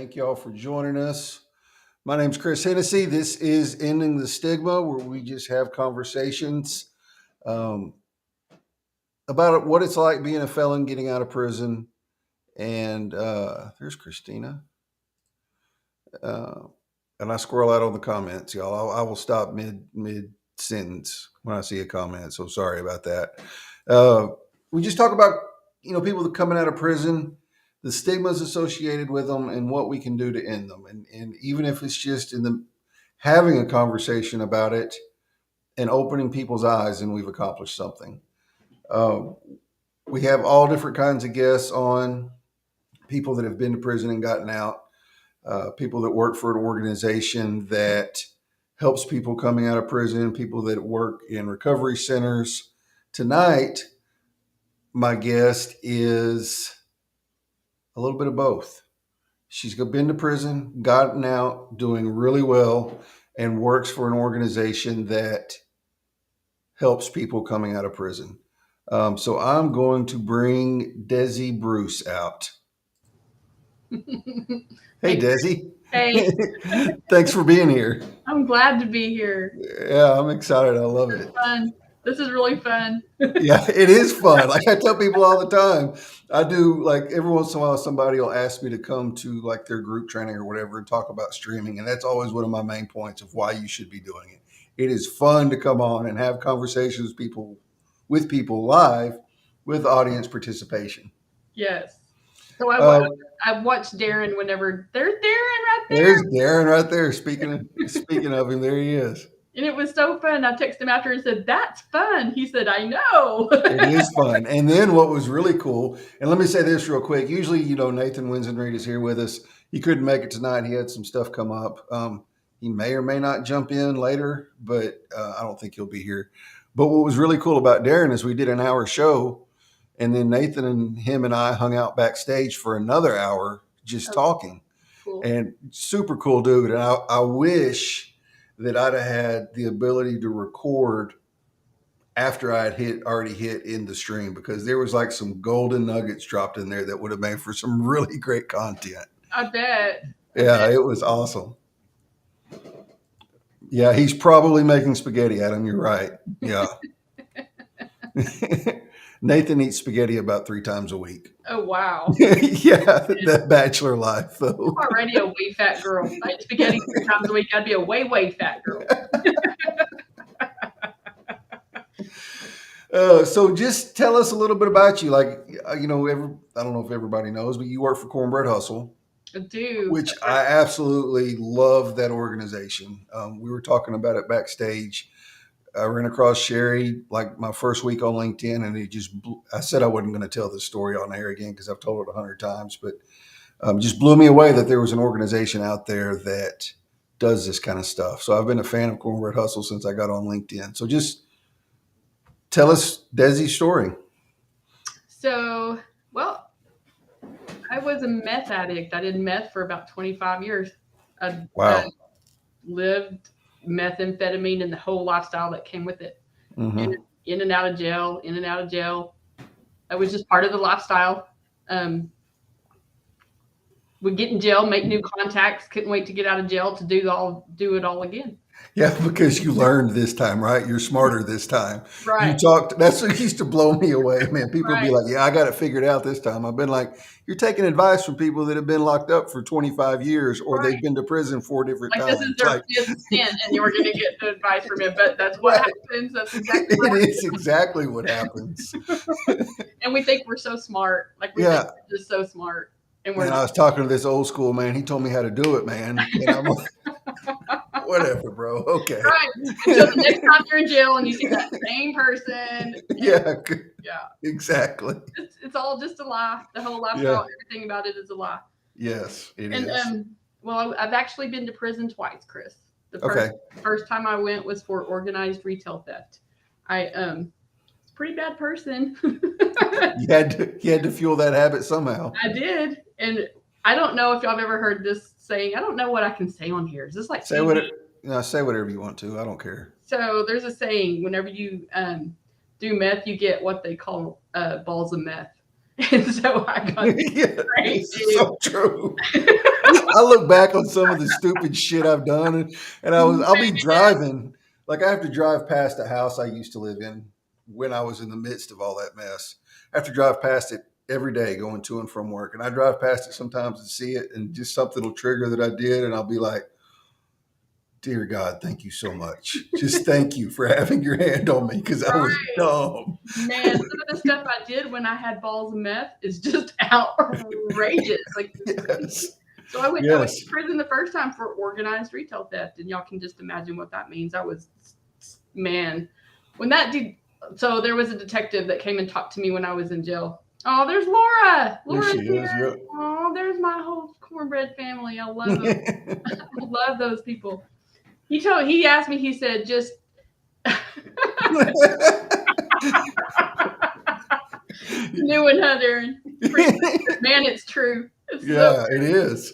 Thank you all for joining us. My name's Chris Hennessy. This is Ending the Stigma, where we just have conversations um, about what it's like being a felon getting out of prison. And there's Christina. Uh, and I squirrel out on the comments, y'all. I will stop mid sentence when I see a comment. So sorry about that. Uh, we just talk about people that coming out of prison, the stigmas associated with them, and what we can do to end them. And even if it's just in the having a conversation about it and opening people's eyes, and we've accomplished something. Uh, we have all different kinds of guests on, people that have been to prison and gotten out, people that work for an organization that helps people coming out of prison, people that work in recovery centers. Tonight, my guest is a little bit of both. She's been to prison, gotten out, doing really well, and works for an organization that helps people coming out of prison. So I'm going to bring Dezi Bruce out. Hey, Dezi. Hey. Thanks for being here. I'm glad to be here. Yeah, I'm excited. I love it. Fun. This is really fun. Yeah, it is fun. Like I tell people all the time, I do, like every once in a while somebody will ask me to come to like their group training or whatever and talk about streaming. And that's always one of my main points of why you should be doing it. It is fun to come on and have conversations with people live with audience participation. Yes. So I watched Darren whenever there's Darren right there. There's Darren right there. Speaking of him, there he is. And it was so fun. I texted him after and said, "That's fun." He said, "I know." It is fun. And then what was really cool, and let me say this real quick. Usually, Nathan Winsenreed is here with us. He couldn't make it tonight. He had some stuff come up. He may or may not jump in later, but I don't think he'll be here. But what was really cool about Darren is we did an hour show, and then Nathan and him and I hung out backstage for another hour just talking. Cool. And super cool dude. And I wish that I'd have had the ability to record after I had already hit in the stream, because there was like some golden nuggets dropped in there that would have made for some really great content. I bet. Yeah, it was awesome. Yeah, he's probably making spaghetti at him. You're right. Yeah. Nathan eats spaghetti about 3 times a week. Oh, wow. Yeah, that bachelor life, though. I'm already a way fat girl. If I eat spaghetti 3 times a week, I'd be a way, way fat girl. So just tell us a little bit about you. Like, I don't know if everybody knows, but you work for Cornbread Hustle. I do. Which I absolutely love that organization. We were talking about it backstage. I ran across Sherry like my first week on LinkedIn, and I said I wasn't going to tell this story on air again because I've told it 100 times, but just blew me away that there was an organization out there that does this kind of stuff. So I've been a fan of Cornbread Hustle since I got on LinkedIn. So just tell us Dezi's story. So, well, I was a meth addict. I did meth for about 25 years. Wow. I lived methamphetamine and the whole lifestyle that came with it. Mm-hmm. In and out of jail. It was just part of the lifestyle. Would get in jail, make new contacts, couldn't wait to get out of jail to do it all again. Yeah, because you learned this time, right? You're smarter this time. Right. That's what used to blow me away, man. People would be like, yeah, I got it figured out this time. I've been like, you're taking advice from people that have been locked up for 25 years or they've been to prison 4 different times. This is their fifth stint and you were going to get the advice from him, but that's what happens. That's exactly what happens. It is exactly what happens. And we think we're so smart. Like we think we're just so smart. And I was talking to this old school man. He told me how to do it, man. And I'm like, whatever, bro. Okay. Right. Until the next time you're in jail and you see that same person. Yeah. Exactly. It's all just a lie. The whole lifestyle, everything about it is a lie. Yes, it is. Well, I've actually been to prison twice, Chris. The first time I went was for organized retail theft. I was a pretty bad person. You had to fuel that habit somehow. I did. And I don't know if y'all have ever heard this saying. I don't know what I can say on here. Is this like say whatever you want to. I don't care. So there's a saying: whenever you do meth, you get what they call balls of meth. And so I got crazy. So true. I look back on some of the stupid shit I've done, and I'll be driving. Like I have to drive past a house I used to live in when I was in the midst of all that mess. I have to drive past it every day going to and from work, and I drive past it sometimes and see it, and just something will trigger that I did, and I'll be like, "Dear God, thank you so much. Just thank you for having your hand on me because I was Right. dumb." Man, some of the stuff I did when I had balls of meth is just outrageous. Like it's crazy. Yes, So I went to yes, prison the first time for organized retail theft, and y'all can just imagine what that means. I was, man, when that dude. So there was a detective that came and talked to me when I was in jail. Oh, there's Laura. there Laura's she is. here. Oh, there's my whole Cornbread family. I love them. Yep. I love those people. He asked me. He said, just new and Heather and man, it's true. It's so Yeah, it is.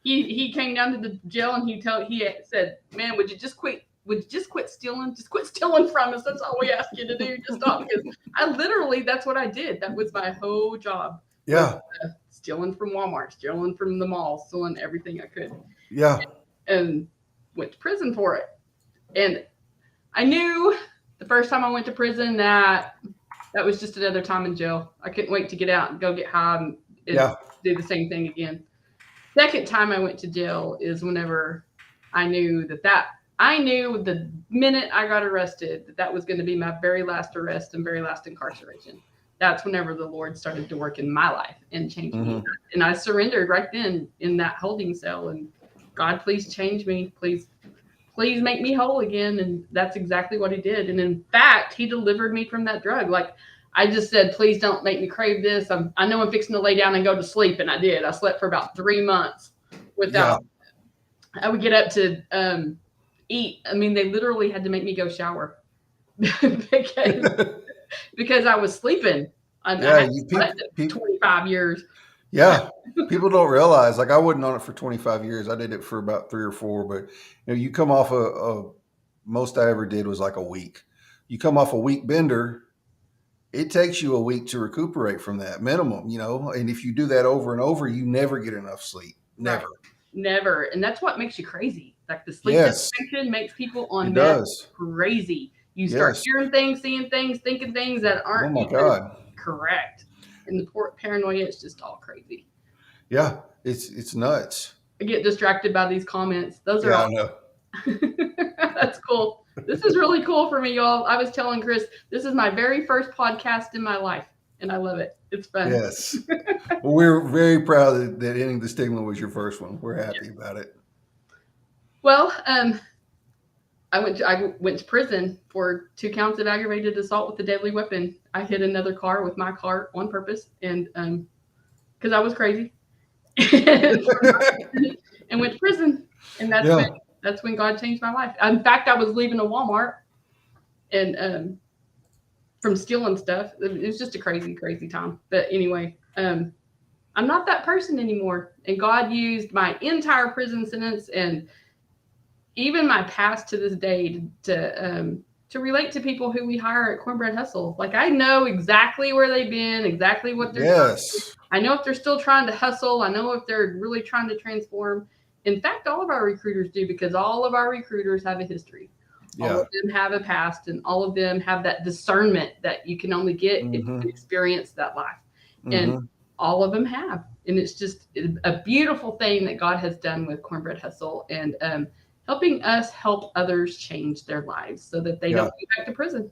he came down to the jail and he said, "Man, would you just quit? Would you just quit stealing? Just quit stealing from us. That's all we ask you to do. Just stop." Because I literally, that's what I did. That was my whole job. Yeah, Stealing from Walmart, stealing from the mall, stealing everything I could, yeah, and went to prison for it. And I knew the first time I went to prison that was just another time in jail. I couldn't wait to get out and go get high and yeah, do the same thing again. Second time I went to jail is whenever I knew I knew the minute I got arrested that was going to be my very last arrest and very last incarceration. That's whenever the Lord started to work in my life and change me. And I surrendered right then in that holding cell. And God, please change me. Please make me whole again. And that's exactly what he did. And in fact, he delivered me from that drug. Like I just said, please don't make me crave this. I know I'm fixing to lay down and go to sleep. And I did. I slept for about 3 months without, I would get up to eat. I mean, they literally had to make me go shower because I was sleeping. I yeah. had slept 25 years. Yeah, people don't realize. Like I wasn't on it for 25 years. I did it for about 3 or 4. But you come off a most I ever did was like a week. You come off a week bender, it takes you a week to recuperate from that minimum. And if you do that over and over, you never get enough sleep. Never. Right. Never. And that's what makes you crazy. Like the sleep Yes, deprivation makes people it on meth does. crazy. You start Yes. hearing things, seeing things, thinking things that Oh aren't my even God. correct. And the paranoia is just all crazy. Yeah, it's nuts. I get distracted by these comments. Those are Yeah, all. I know. That's cool. This is really cool for me, y'all. I was telling Chris, this is my very first podcast in my life, and I love it. It's fun. Yes. Well, we're very proud that Ending the Stigma was your first one. We're happy about it. Well, I went to prison for 2 counts of aggravated assault with a deadly weapon. I hit another car with my car on purpose, and because I was crazy, and went to prison. And that's when God changed my life. In fact, I was leaving a Walmart and from stealing stuff. It was just a crazy, crazy time. But anyway, I'm not that person anymore. And God used my entire prison sentence and even my past to this day to relate to people who we hire at Cornbread Hustle. Like I know exactly where they've been, exactly what they're doing. I know if they're still trying to hustle. I know if they're really trying to transform. In fact, all of our recruiters do because all of our recruiters have a history. Yeah. All of them have a past and all of them have that discernment that you can only get if you can experience that life. And all of them have. And it's just a beautiful thing that God has done with Cornbread Hustle and helping us help others change their lives so that they don't go back to prison.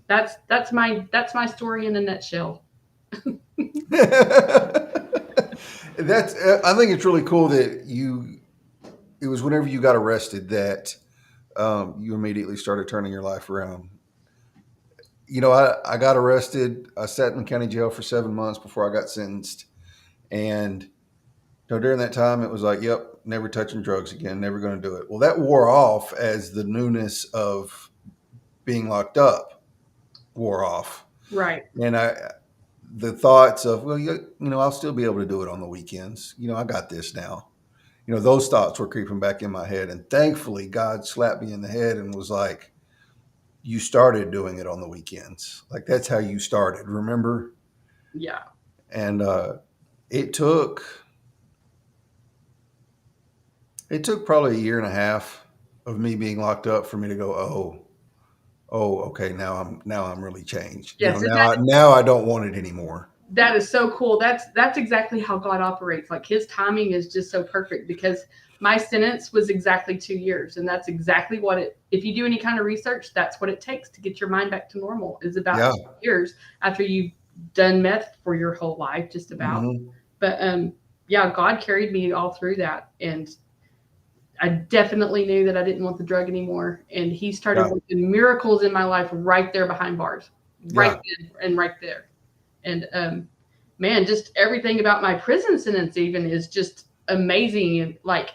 That's my story in a nutshell. I think it's really cool that it was whenever you got arrested that you immediately started turning your life around. I got arrested. I sat in county jail for 7 months before I got sentenced. And during that time, it was like, yep, never touching drugs again, never going to do it. Well, that wore off as the newness of being locked up wore off. Right. And the thoughts of, well, I'll still be able to do it on the weekends. I got this now. Those thoughts were creeping back in my head. And thankfully, God slapped me in the head and was like, you started doing it on the weekends. Like, that's how you started, remember? Yeah. And it took It took probably a year and a half of me being locked up for me to go, okay, now I'm really changed. Yes, and Now I don't want it anymore. that is so cool. That's exactly how God operates. Like his timing is just so perfect because my sentence was exactly 2 years. And that's exactly what if you do any kind of research, that's what it takes to get your mind back to normal is about Yeah. 2 years after you've done meth for your whole life, just about. Hmm. But yeah, God carried me all through that. And I definitely knew that I didn't want the drug anymore. And he started Yeah. working miracles in my life right there behind bars, right Yeah. then and right there. And man, just everything about my prison sentence even is just amazing. And like,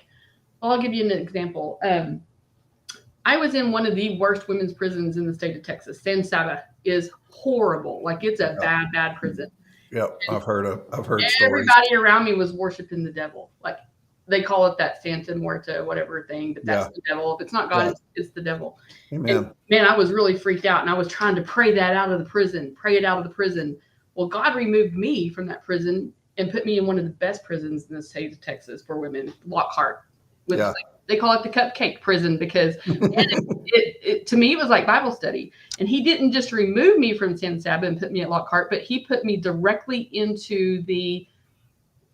I'll give you an example. I was in one of the worst women's prisons in the state of Texas. San Saba is horrible. Like it's a Yeah. bad prison. Yep. And I've heard stories. everybody around me was worshiping the devil. Like they call it that Santa Muerta, whatever thing, but that's Yeah. the devil. If it's not God, Yeah. it's the devil. And Amen. man, I was really freaked out and I was trying to pray that out of the prison, pray it out of the prison. Well, God removed me from that prison and put me in one of the best prisons in the state of Texas for women, Lockhart. With Yeah. they call it the cupcake prison because man, it to me it was like Bible study. And he didn't just remove me from San Saba and put me at Lockhart, but he put me directly into the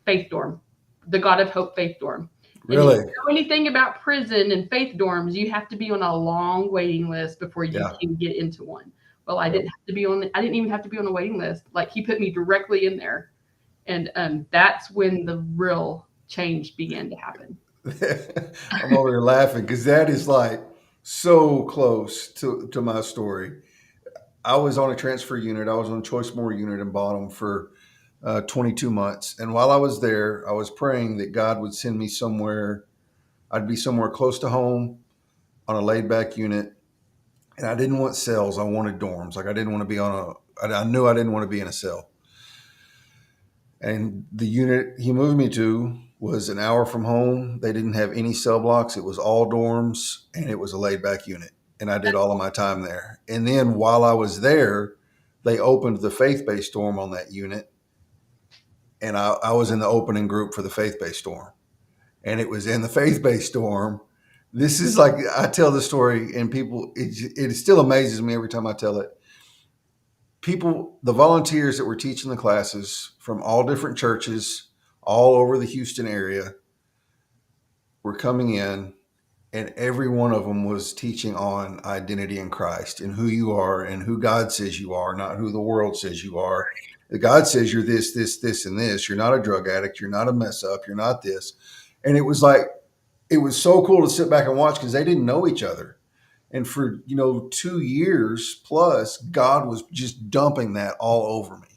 faith dorm, the God of Hope faith dorm. And if Really? you know anything about prison and faith dorms, you have to be on a long waiting list before you Yeah. can get into one. Well, I Yep. didn't have to be on. I didn't even have to be on a waiting list. Like he put me directly in there, and that's when the real change began to happen. I'm over here laughing because that is like so close to my story. I was on a transfer unit. I was on a choice more unit in Bottom for 22 months. And while I was there, I was praying that God would send me somewhere. I'd be somewhere close to home on a laid back unit. And I didn't want cells. I wanted dorms. Like I didn't want to be I knew I didn't want to be in a cell. And the unit he moved me to was an hour from home. They didn't have any cell blocks. It was all dorms and it was a laid back unit. And I did all of my time there. And then while I was there, they opened the faith based dorm on that unit. And I was in the opening group for the faith based dorm. And it was in the faith based dorm. This is like, I tell the story and people, it still amazes me every time I tell it. People, the volunteers that were teaching the classes from all different churches all over the Houston area were coming in, and every one of them was teaching on identity in Christ and who you are and who God says you are, not who the world says you are. God says you're this, this, this, and this. You're not a drug addict. You're not a mess up. You're not this. And it was like, it was so cool to sit back and watch because they didn't know each other. And for, 2 years plus, God was just dumping that all over me.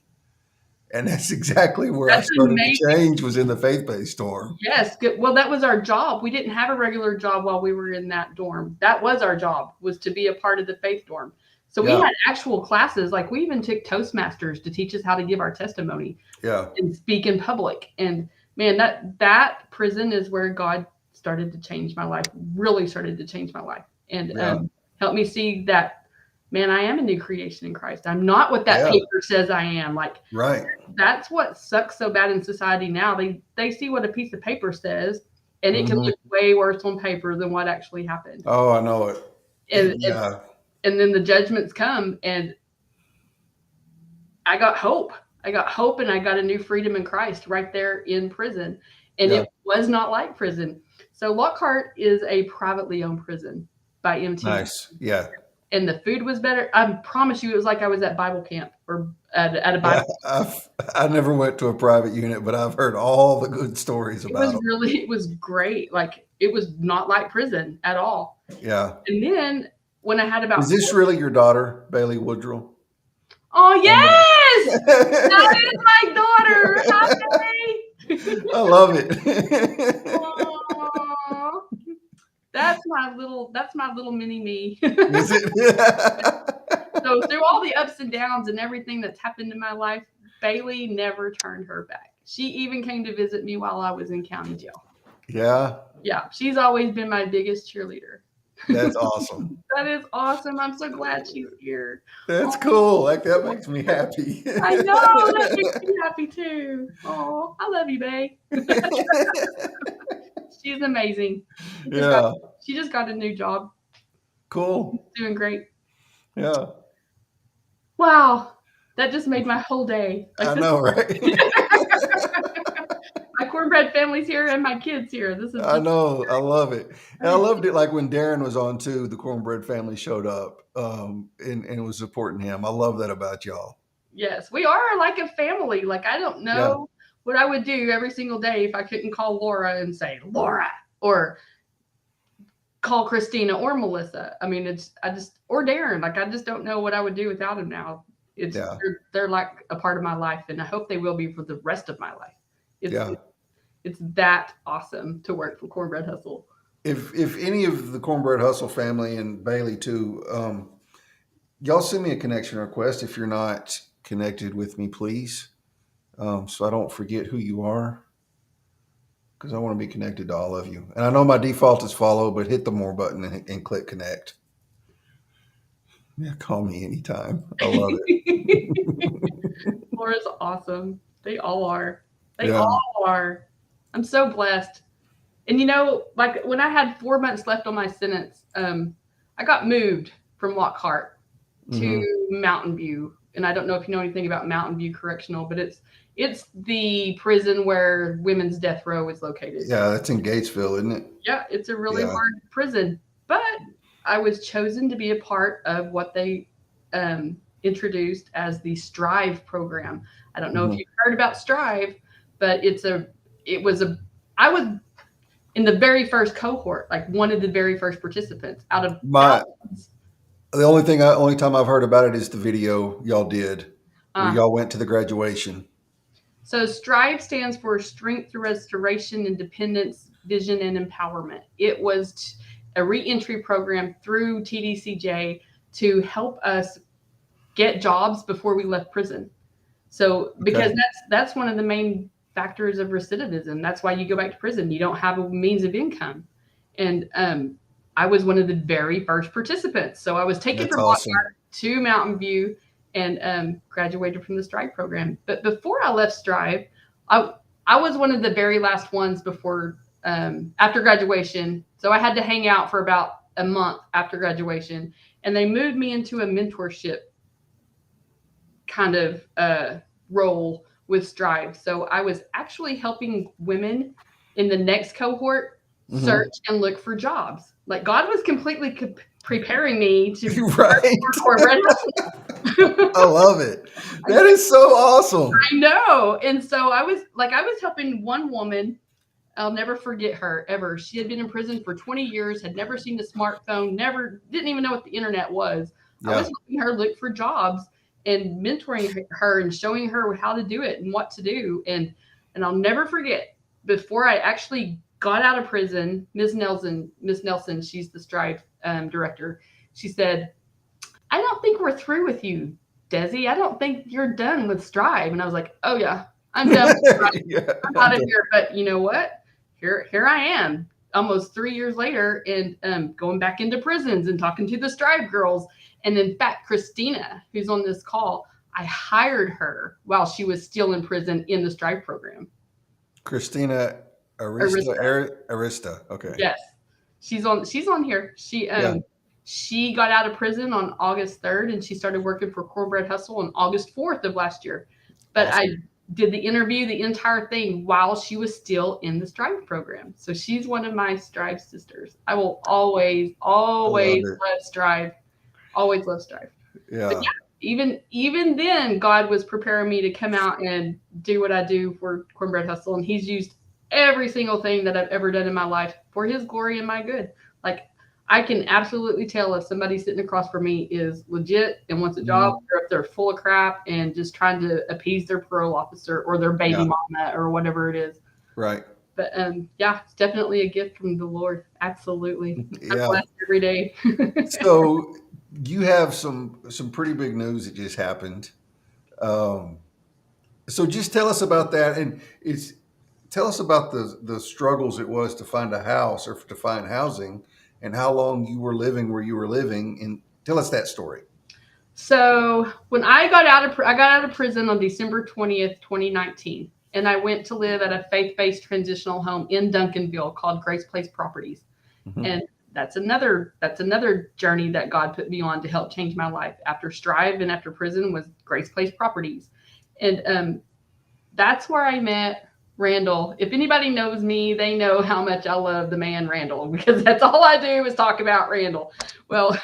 And that's exactly where I That's started to amazing. change was in the faith-based dorm. Yes, good. Well, that was our job. We didn't have a regular job while we were in that dorm. That was our job, was to be a part of the faith dorm. So we Yeah. had actual classes. Like we even took Toastmasters to teach us how to give our testimony Yeah. and speak in public. And man, that prison is where God started to change my life, really started to change my life. And Yeah. helped me see that, man, I am a new creation in Christ. I'm not what that Yeah. paper says I am. Like Right. that's what sucks so bad in society now. They see what a piece of paper says, and it can Mhm. look way worse on paper than what actually happened. Oh, I know it. And Yeah. and then the judgments come, and I got hope. I got hope, and I got a new freedom in Christ right there in prison. And Yeah. it was not like prison. So Lockhart is a privately owned prison by MTV. Nice. Yeah. And the food was better. I promise you, it was like I was at Bible camp or at a Bible. Yeah. I never went to a private unit, but I've heard all the good stories about them. It was great. Like it was not like prison at all. Yeah. And then when I had about Is this really your daughter, Bailey Woodrill? oh yes, that is my daughter. Hi, Bailey. I love it. Aw. That's my little mini me. Is it? So through all the ups and downs and everything that's happened in my life, Bailey never turned her back. She even came to visit me while I was in county jail. Yeah. Yeah, she's always been my biggest cheerleader. That's awesome. That is awesome. I'm so glad she's here. That's cool. Like that makes me happy. I know. That makes me happy too. Oh, I love you, babe. She's amazing. Yeah. She just got a new job. Cool. Doing great. Yeah. Wow. That just made my whole day. Like I this, know, right? my cornbread family's here and my kids here. This is I just know. I love it. And I loved it like when Darren was on too, the Cornbread family showed up and was supporting him. I love that about y'all. yes, we are like a family. Like I don't Yeah. know what I would do every single day if I couldn't call Laura and say Laura or call Christina or Melissa. I mean, or Darren. Like I just don't know what I would do without him now. Yeah. They're like a part of my life, and I hope they will be for the rest of my life. Yeah. It's that awesome to work for Cornbread Hustle. If any of the Cornbread Hustle family and Bailey too, y'all send me a connection request if you're not connected with me, please. So I don't forget who you are. Because I want to be connected to all of you. And I know my default is follow, but hit the more button and click connect. Yeah, call me anytime. I love it. Laura's awesome. They all are. They Yeah. all are. I'm so blessed. And you know, like when I had 4 months left on my sentence, I got moved from Lockhart to Mountain View. And I don't know if you know anything about Mountain View Correctional, but it's the prison where women's death row is located. Yeah, that's in Gatesville, isn't it? Yeah, it's a really hard prison. But I was chosen to be a part of what they introduced as the Strive program. I don't know if you've heard about Strive, but I was in the very first cohort, like one of the very first participants out of thousands. The only time I've heard about it is the video y'all did where y'all went to the graduation. So Strive stands for Strength Through Restoration, Independence, Vision, and Empowerment. It was a reentry program through TDCJ to help us get jobs before we left prison. So because that's one of the main factors of recidivism. That's why you go back to prison. You don't have a means of income. And I was one of the very first participants. So I was taken from Lockhart to Mountain View and graduated from the Strive program. But before I left Strive, I was one of the very last ones before after graduation. So I had to hang out for about a month after graduation, and they moved me into a mentorship kind of role with Strive. So I was actually helping women in the next cohort search and look for jobs. Like God was completely preparing me to Cornbread Hustle. I love it. That is so awesome. I know. And so I was helping one woman. I'll never forget her ever. She had been in prison for 20 years, had never seen a smartphone, didn't even know what the internet was. I was helping her look for jobs and mentoring her and showing her how to do it and what to do. And I'll never forget, before I actually got out of prison, Ms. Nelson, she's the Strive director. She said, "I don't think we're through with you, Dezi. I don't think you're done with Strive." And I was like, "Oh yeah, I'm done with Strive. I'm out of here." But you know what? Here I am, almost 3 years later, and going back into prisons and talking to the Strive girls. And in fact, Christina, who's on this call, I hired her while she was still in prison in the Strive program. Christina Arista. Okay. Yes, she's on here. She got out of prison on August 3rd, and she started working for Cornbread Hustle on August 4th of last year. But I did the interview, the entire thing, while she was still in the Strive program. So she's one of my Strive sisters. I will always love Strive. Always love Strive. Yeah. But yeah, even then, God was preparing me to come out and do what I do for Cornbread Hustle, and He's used every single thing that I've ever done in my life for His glory and my good. Like, I can absolutely tell if somebody sitting across from me is legit and wants a job, or if they're full of crap and just trying to appease their parole officer or their baby mama or whatever it is. Right. But yeah, it's definitely a gift from the Lord. Absolutely. I'm blessed every day. So you have some pretty big news that just happened. So just tell us about that, and tell us about the struggles it was to find a house or to find housing, and how long you were living where you were living, and tell us that story. So when I got out of prison on December 20th, 2019, and I went to live at a faith-based transitional home in Duncanville called Grace Place Properties. Mhm. And that's another journey that God put me on to help change my life after Strive and after prison was Grace Place Properties. And that's where I met Randall. If anybody knows me, they know how much I love the man Randall because that's all I do is talk about Randall. Well,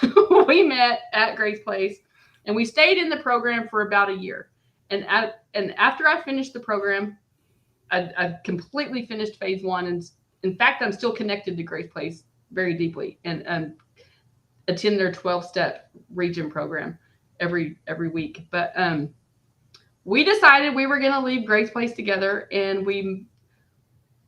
we met at Grace Place and we stayed in the program for about a year. And after I finished the program, I completely finished phase one. And in fact, I'm still connected to Grace Place very deeply and attend their 12-step region program every week. But we decided we were going to leave Grace Place together, and we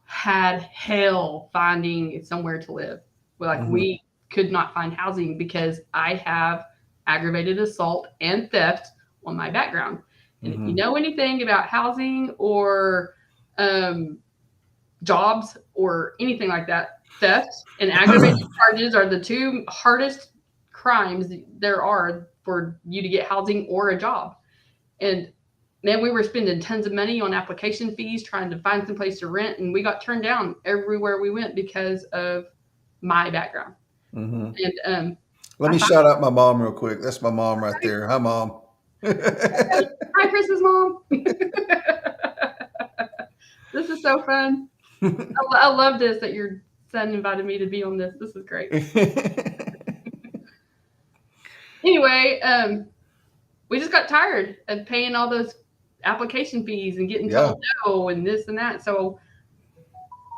had hell finding somewhere to live. We could not find housing because I have aggravated assault and theft on my background. And if you know anything about housing or jobs or anything like that, theft and aggravated charges are the two hardest crimes there are for you to get housing or a job. And man, we were spending tons of money on application fees trying to find some place to rent, and we got turned down everywhere we went because of my background. And Let me shout out my mom real quick. That's my mom right there. Hi, Mom. hi, Chris's mom. This is so fun. I love this that your son invited me to be on this. This is great. Anyway, we just got tired of paying all those application fees and getting told no and this and that. So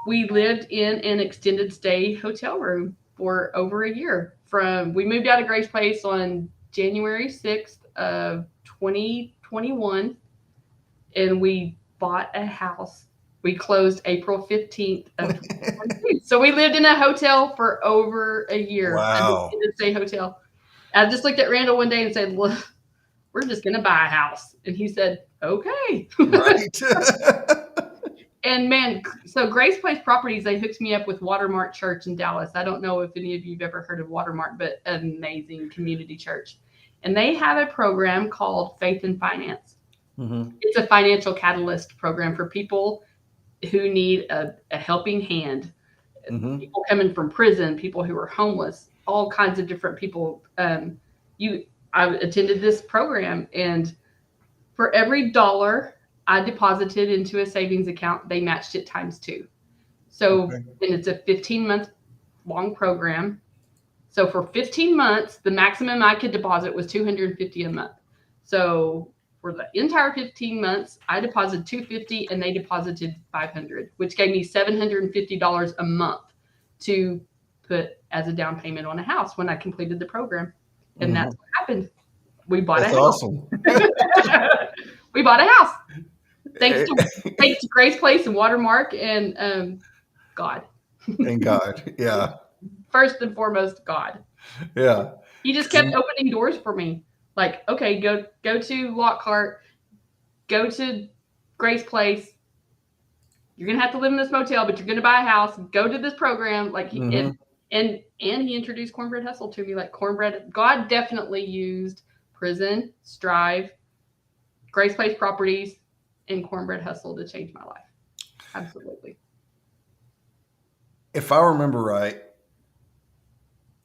we lived in an extended stay hotel room for over a year. We moved out of Grace Place on January 6th of 2021, and we bought a house. We closed April 15th of 2022. So we lived in a hotel for over a year. Wow. An extended stay hotel. I just looked at Randall one day and said, look, we're just going to buy a house. And he said, okay. Right. And man, so Grace Place Properties, they hooked me up with Watermark Church in Dallas. I don't know if any of you have ever heard of Watermark, but an amazing community church. And they have a program called Faith and Finance. It's a financial catalyst program for people who need a helping hand. People coming from prison, people who are homeless, all kinds of different people. I attended this program, and for every dollar I deposited into a savings account, they matched it times 2. So, and it's a 15-month long program. So for 15 months, the maximum I could deposit was $250 a month. So for the entire 15 months, I deposited $250 and they deposited $500, which gave me $750 a month to put as a down payment on a house when I completed the program. And that's what happened. We bought a house. Awesome. We bought a house. Thanks to Grace Place and Watermark and God. And God, yeah. First and foremost, God. Yeah. He just kept opening doors for me. Like, okay, go to Lockhart, go to Grace Place. You're gonna have to live in this motel, but you're gonna buy a house. Go to this program. Like, and he introduced Cornbread Hustle to me. Like Cornbread, God definitely used prison, Strive, Grace Place Properties, and Cornbread Hustle to change my life. Absolutely. If I remember right,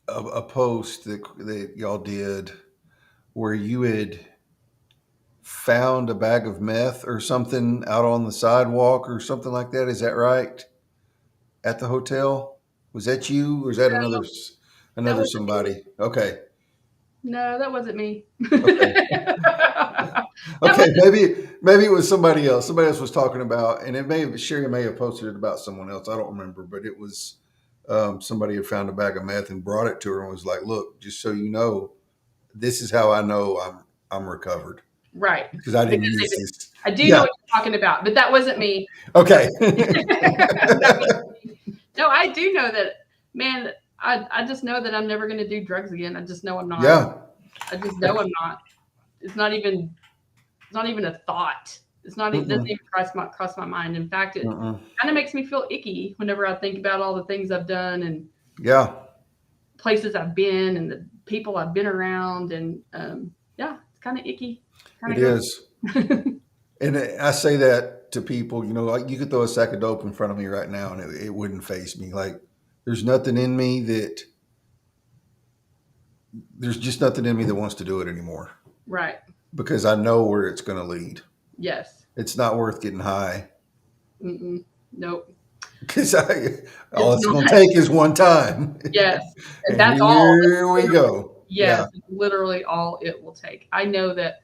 a post that y'all did where you had found a bag of meth or something out on the sidewalk or something like that. Is that right? At the hotel? Was that you or is that another somebody? Me. Okay. No, that wasn't me. Okay, maybe it was somebody else. Somebody else was talking about, and Sherry may have posted it about someone else. I don't remember, but it was somebody had found a bag of meth and brought it to her and was like, "Look, just so you know, this is how I know I'm recovered." Right. Because I didn't use this. I do know what you're talking about, but that wasn't me. Okay. No, I do know that, man. I just know that I'm never going to do drugs again. I just know I'm not. Yeah. I just know I'm not. It's not even a thought. It's not. It doesn't even cross my mind. In fact, it kind of makes me feel icky whenever I think about all the things I've done and places I've been and the people I've been around, and it's kind of icky. It is. And I say that to people. You know, like you could throw a sack of dope in front of me right now, and it wouldn't faze me. Like there's nothing in me that there's just nothing in me that wants to do it anymore Right. because I know where it's going to lead. Yes. It's not worth getting high Mm-mm. Nope. because all It's it's going to not. take is one time, Yes. and That's all. here we go. Yes. Yeah. It's literally all it will take. I know that.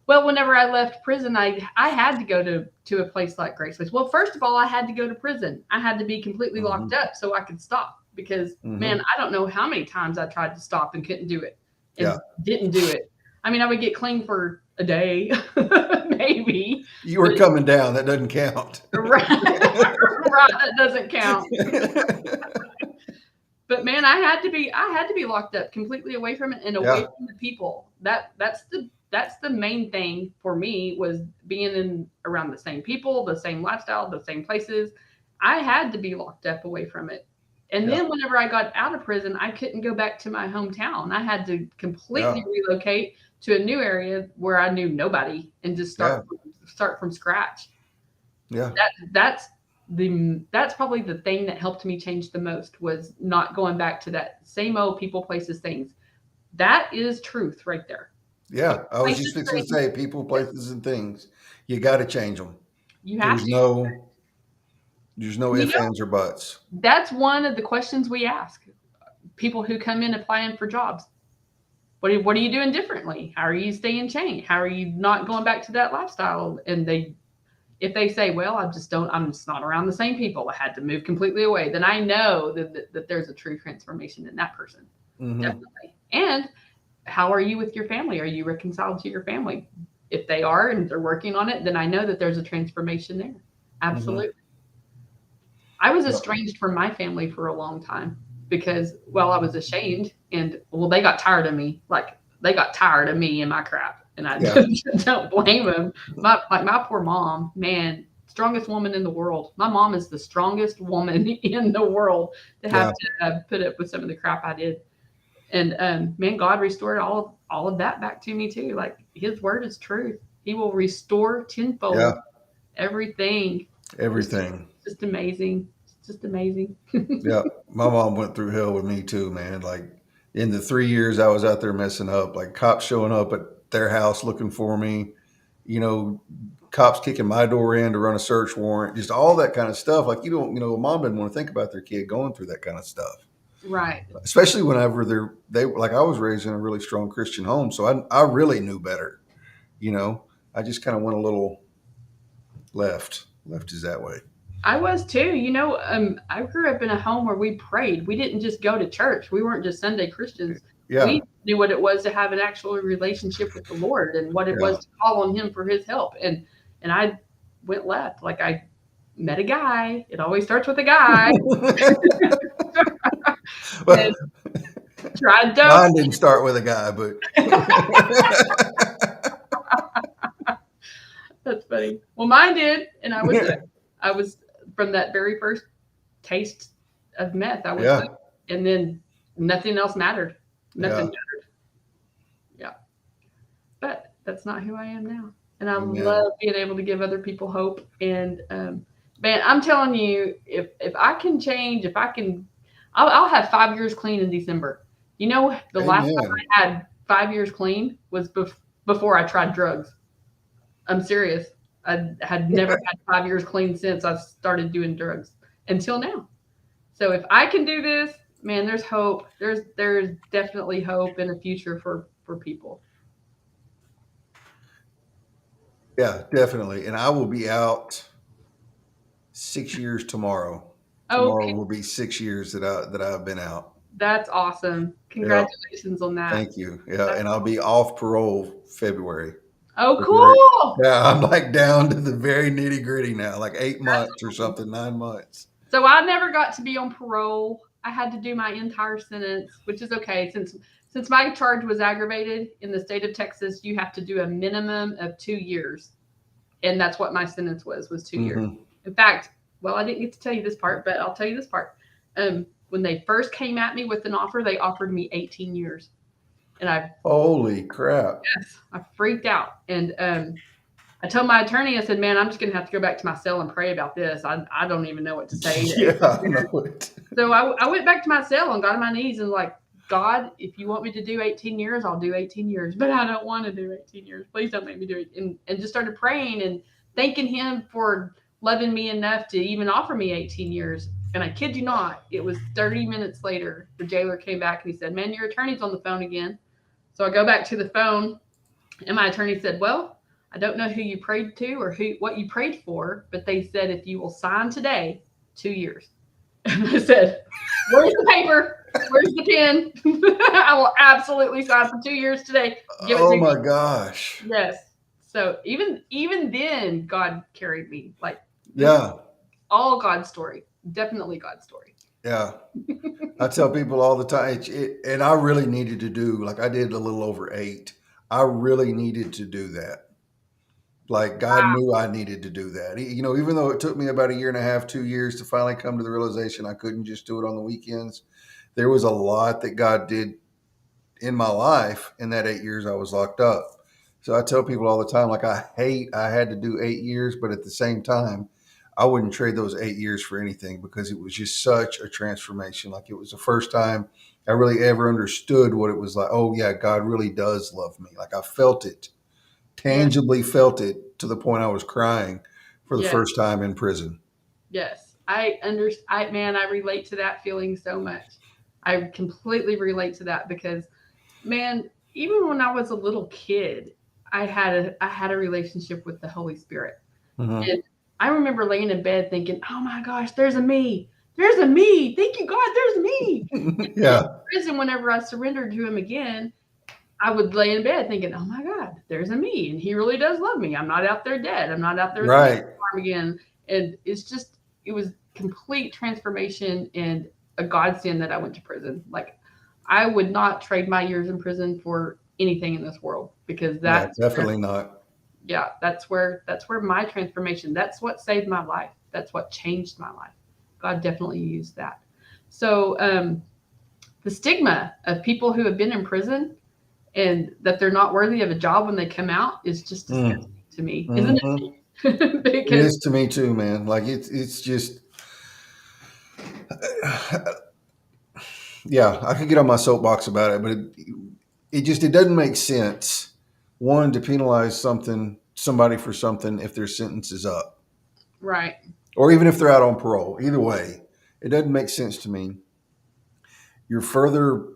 Well, whenever I left prison, I had to go to a place like Grace Place. Well, first of all, I had to go to prison. I had to be completely locked up so I could stop because, man, I don't know how many times I tried to stop and couldn't do it and didn't do it. I mean, I would get clean for a day, maybe. You were coming down. That doesn't count. Right. Right. That doesn't count. But man, I had to be locked up completely away from it and away from the people. That's the main thing for me was being in around the same people, the same lifestyle, the same places. I had to be locked up away from it. And then whenever I got out of prison, I couldn't go back to my hometown. I had to completely relocate to a new area where I knew nobody and just start from scratch. Yeah. That's probably the thing that helped me change the most was not going back to that same old people, places, things. That is truth right there. Yeah, I was just fixing to say people, places, and things. You got to change them. You have There's no ifs, ands, or buts. That's one of the questions we ask people who come in applying for jobs. What are you doing differently? How are you staying changed? How are you not going back to that lifestyle? And if they say, well, I'm just not around the same people. I had to move completely away. Then I know that there's a true transformation in that person. Definitely. And how are you with your family? Are you reconciled to your family? If they are and they're working on it, then I know that there's a transformation there. Absolutely. I was estranged from my family for a long time because, well, I was ashamed and, well, they got tired of me. Like, they got tired of me and my crap. And I don't blame them. My poor mom, man, strongest woman in the world. My mom is the strongest woman in the world to have to put up with some of the crap I did. And man, God restored all of that back to me too. Like his word is truth. He will restore tenfold everything. Everything. It's just amazing. It's just amazing. Yeah. My mom went through hell with me too, man. Like in the 3 years I was out there messing up, like cops showing up at their house looking for me, cops kicking my door in to run a search warrant, just all that kind of stuff. Like, mom didn't want to think about their kid going through that kind of stuff. Right. Especially whenever they like I was raised in a really strong Christian home. So I really knew better. I just kind of went a little left is that way. I was too. I grew up in a home where we prayed. We didn't just go to church. We weren't just Sunday Christians. Yeah. We knew what it was to have an actual relationship with the Lord and what it was to call on him for his help. And I went left. Like I met a guy. It always starts with a guy. Well, tried dope. Mine didn't start with a guy, but that's funny. Well, mine did, and I was from that very first taste of meth. I was hooked, and then nothing else mattered. Nothing mattered. Yeah, but that's not who I am now, and I love being able to give other people hope. And man, I'm telling you, if I can change, I'll have 5 years clean in December. The last time I had 5 years clean was before I tried drugs. I'm serious. I had never had 5 years clean since I started doing drugs until now. So if I can do this, man, there's hope. There's definitely hope in the future for people. Yeah, definitely. And I will be out 6 years tomorrow. Tomorrow will be 6 years that I've been out. That's awesome. Congratulations on that. Thank you. Yeah, and I'll be off parole February. Oh, cool. Yeah, I'm like down to the very nitty gritty now, like 8 months or something, 9 months. So I never got to be on parole. I had to do my entire sentence, which is okay. Since my charge was aggravated in the state of Texas, you have to do a minimum of 2 years. And that's what my sentence was 2 years. In fact, well, I didn't get to tell you this part, but I'll tell you this part. When they first came at me with an offer, they offered me 18 years. And holy crap. Yes, I freaked out. And I told my attorney, I said, man, I'm just going to have to go back to my cell and pray about this. I don't even know what to say. Yeah, I know it. So I went back to my cell and got on my knees and like, God, if you want me to do 18 years, I'll do 18 years, but I don't want to do 18 years. Please don't make me do it. And just started praying and thanking him for loving me enough to even offer me 18 years. And I kid you not, it was 30 minutes later, the jailer came back and he said, man, your attorney's on the phone again. So I go back to the phone and my attorney said, well, I don't know who you prayed to or what you prayed for, but they said if you will sign today, 2 years. And I said, where's the paper? Where's the pen? I will absolutely sign for 2 years today. Give it Oh to my me. gosh. Yes. So even then, God carried me. Like this is Yeah. all God's story. Definitely God's story. Yeah. I tell people all the time, and I really needed to do, like I did a little over 8. I really needed to do that. Like God knew I needed to do that. Even though it took me about a year and a half, 2 years to finally come to the realization I couldn't just do it on the weekends, there was a lot that God did in my life in that 8 years I was locked up. So I tell people all the time, like I had to do 8 years, but at the same time, I wouldn't trade those 8 years for anything because it was just such a transformation. Like it was the first time I really ever understood what it was like. Oh yeah, God really does love me. Like I felt it, Yes. tangibly felt it to the point I was crying for the Yes. first time in prison. Yes. Man, I relate to that feeling so much. I completely relate to that because man, even when I was a little kid, I had a relationship with the Holy Spirit. Mm-hmm. And I remember laying in bed thinking, "Oh my gosh, there's a me. There's a me. Thank you, God, there's me." And in Yeah. prison, whenever I surrendered to him again, I would lay in bed thinking, "Oh my God, there's a me, and he really does love me. I'm not out there dead. I'm not out there with the Right. farm again." And it was complete transformation and a godsend that I went to prison. Like I would not trade my years in prison for anything in this world because Yeah, definitely not. that's where my transformation, that's what saved my life, that's what changed my life. God definitely used that. So the stigma of people who have been in prison and that they're not worthy of a job when they come out is just Mm. disgusting to me, isn't Hmm. it? It Because is to me too, man. Like it's just yeah, I could get on my soapbox about it, but it doesn't make sense. One, to penalize somebody for something if their sentence is up, right, or even if they're out on parole. Either way, it doesn't make sense to me. You're further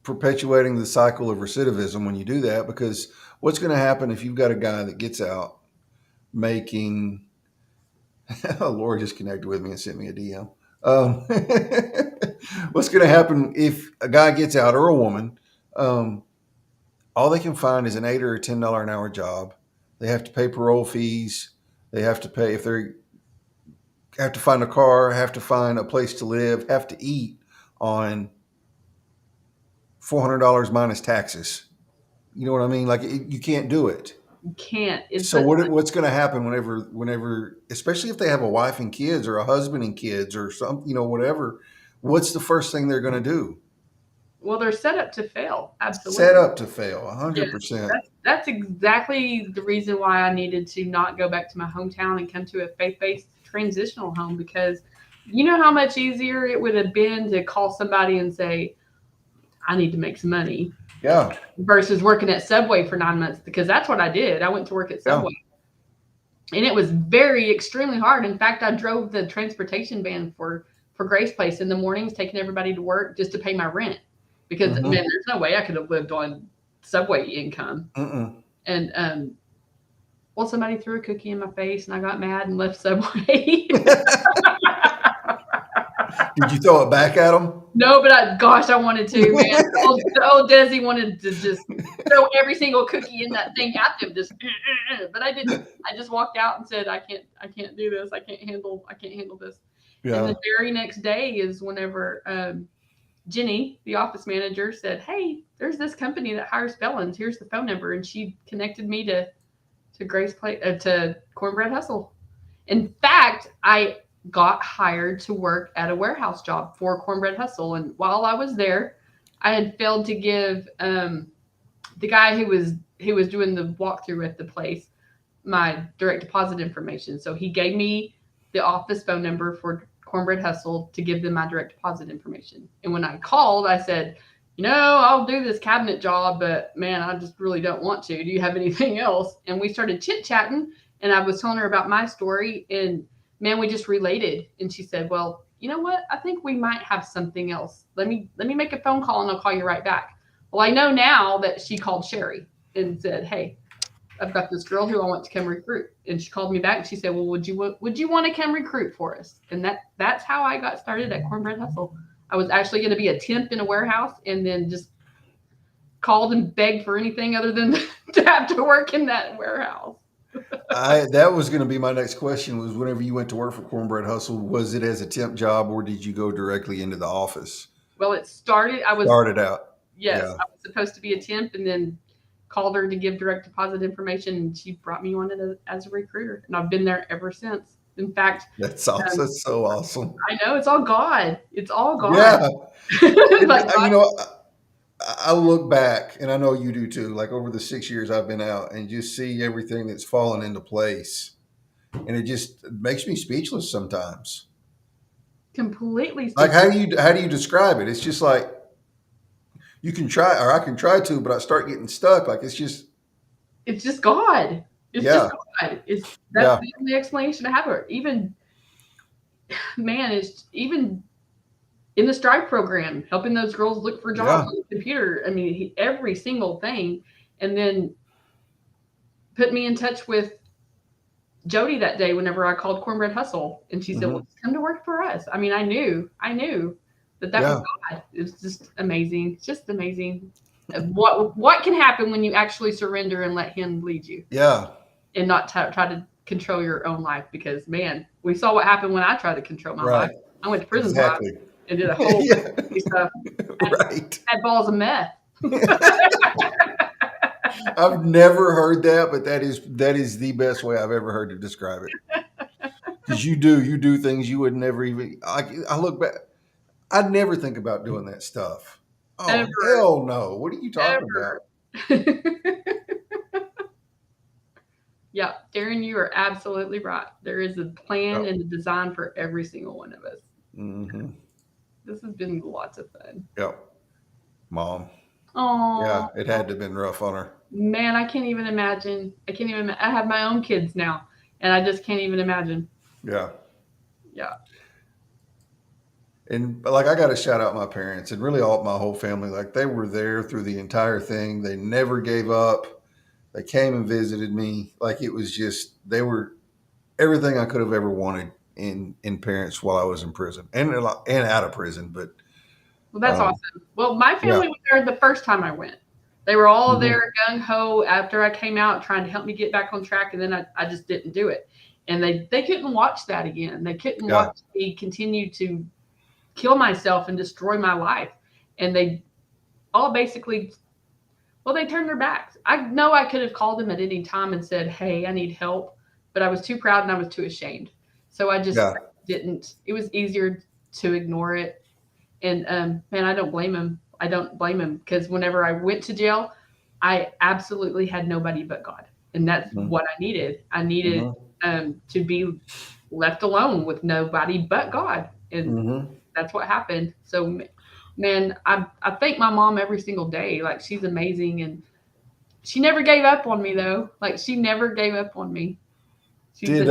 perpetuating the cycle of recidivism when you do that, because what's going to happen if you've got a guy that gets out making oh, Laura just connected with me and sent me a DM. Um, what's going to happen if a guy gets out, or a woman? Um, all they can find is an $8 or $10 an hour job. They have to pay parole fees. They have to pay if they have to find a car, have to find a place to live, have to eat on $400 minus taxes. You know what I mean? Like you can't do it. you can't. It's So but what's going to happen whenever, especially if they have a wife and kids, or a husband and kids, or some, whatever, what's the first thing they're going to do? well, they're set up to fail. Set Absolutely. up to fail, Yes, 100%. that's exactly the reason why I needed to not go back to my hometown and come to a faith-based transitional home because you know how much easier it would have been to call somebody and say, I need to make some money Yeah, versus working at Subway for 9 months because that's what I did. I went to work at yeah, Subway and it was very extremely hard. In fact, I drove the transportation van for Grace Place in the mornings, taking everybody to work just to pay my rent because man, mm-hmm. there's no way I could have lived on Subway income. Mm-mm. And well, somebody threw a cookie in my face, and I got mad and left Subway. Did you throw it back at them? No, but gosh, I wanted to, man. Old Desi wanted to just throw every single cookie in that thing at them, just. But I didn't. I just walked out and said, I can't do this. I can't handle this. And Yeah. the very next day is whenever Jenny, the office manager, said, "Hey, there's this company that hires felons. Here's the phone number," and she connected me to to Cornbread Hustle. In fact, I got hired to work at a warehouse job for Cornbread Hustle, and while I was there, I had failed to give the guy who was doing the walkthrough at the place. my direct deposit information. So he gave me the office phone number for Cornbread Hustle to give them my direct deposit information. And when I called, I said, I'll do this cabinet job, but man, I just really don't want to. Do you have anything else? And we started chit chatting, and I was telling her about my story, and man, we just related. And she said, well, you know what? I think we might have something else. Let me make a phone call and I'll call you right back. Well, I know now that she called Sherry and said, hey, I've got this girl who I want to come recruit. And she called me back and she said, well, would you want to come recruit for us? And that's how I got started at Cornbread Hustle. I was actually going to be a temp in a warehouse, and then just called and begged for anything other than to have to work in that warehouse. That was going to be my next question. Was whenever you went to work for Cornbread Hustle, was it as a temp job or did you go directly into the office? Well, it started. Started out. Yes, Yeah. I was supposed to be a temp, and then called her to give direct deposit information, and she brought me on as a recruiter, and I've been there ever since. In fact, That's awesome. That's so awesome. I know it's all God. It's all God. Yeah. Like God. I look back, and I know you do too, like over the 6 years I've been out, and just see everything that's fallen into place. And it just makes me speechless sometimes. Completely. Like, how do you describe it? It's just like, you can try, or I can try to, but I start getting stuck. Like, it's just God. It's just God. That's the only explanation I have. Or even, man, it's even in the Strive program, helping those girls look for jobs on the computer. I mean, every single thing. And then put me in touch with Jody that day whenever I called Cornbread Hustle. And she said, well, come to work for us. I mean, I knew that was God. It was just amazing. It's just amazing. What can happen when you actually surrender and let him lead you? Yeah. And not try to control your own life, because, man, we saw what happened when I tried to control my life. I went to prison and did a whole stuff. Had balls of meth. I've never heard that, but that is the best way I've ever heard to describe it. Because you do things you would never even. I look back, I'd never think about doing that stuff. Oh, hell no! What are you talking about? Yeah, Darren, you are absolutely right. There is a plan and a design for every single one of us. Mm-hmm. This has been lots of fun. Yep. Mom. Oh. Yeah, it had to have been rough on her. Man, I can't even imagine. I have my own kids now, and I just can't even imagine. Yeah. Yeah. And like, I got to shout out my parents and really my whole family. Like, they were there through the entire thing. They never gave up. They came and visited me. Like, it was just, they were everything I could have ever wanted in parents while I was in prison and out of prison. But well, that's awesome. Well, my family was there the first time I went. They were all there gung ho after I came out, trying to help me get back on track, and then I just didn't do it. And they couldn't watch that again. They couldn't watch me continue to kill myself and destroy my life. And they all basically, they turned their backs. I know I could have called them at any time and said, hey, I need help, but I was too proud and I was too ashamed. So I just didn't. It was easier to ignore it. And man, I don't blame him. I don't blame him, because whenever I went to jail, I absolutely had nobody but God. And that's what I needed. I needed to be left alone with nobody but God. And that's what happened. So, man, I thank my mom every single day. Like, she's amazing. And she never gave up on me, though. Like, she never gave up on me. Did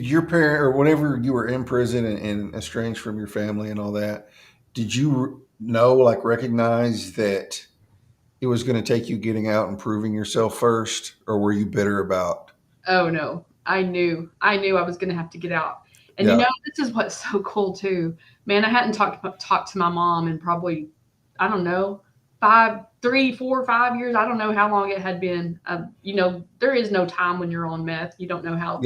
your parent, or whenever you were in prison and estranged from your family and all that, did you recognize that it was going to take you getting out and proving yourself first, or were you bitter about? Oh, no. I knew I was going to have to get out. And this is what's so cool too, man. I hadn't talked to my mom in probably, I don't know, 3, 4, 5 years. I don't know how long it had been. There is no time when you're on meth. You don't know how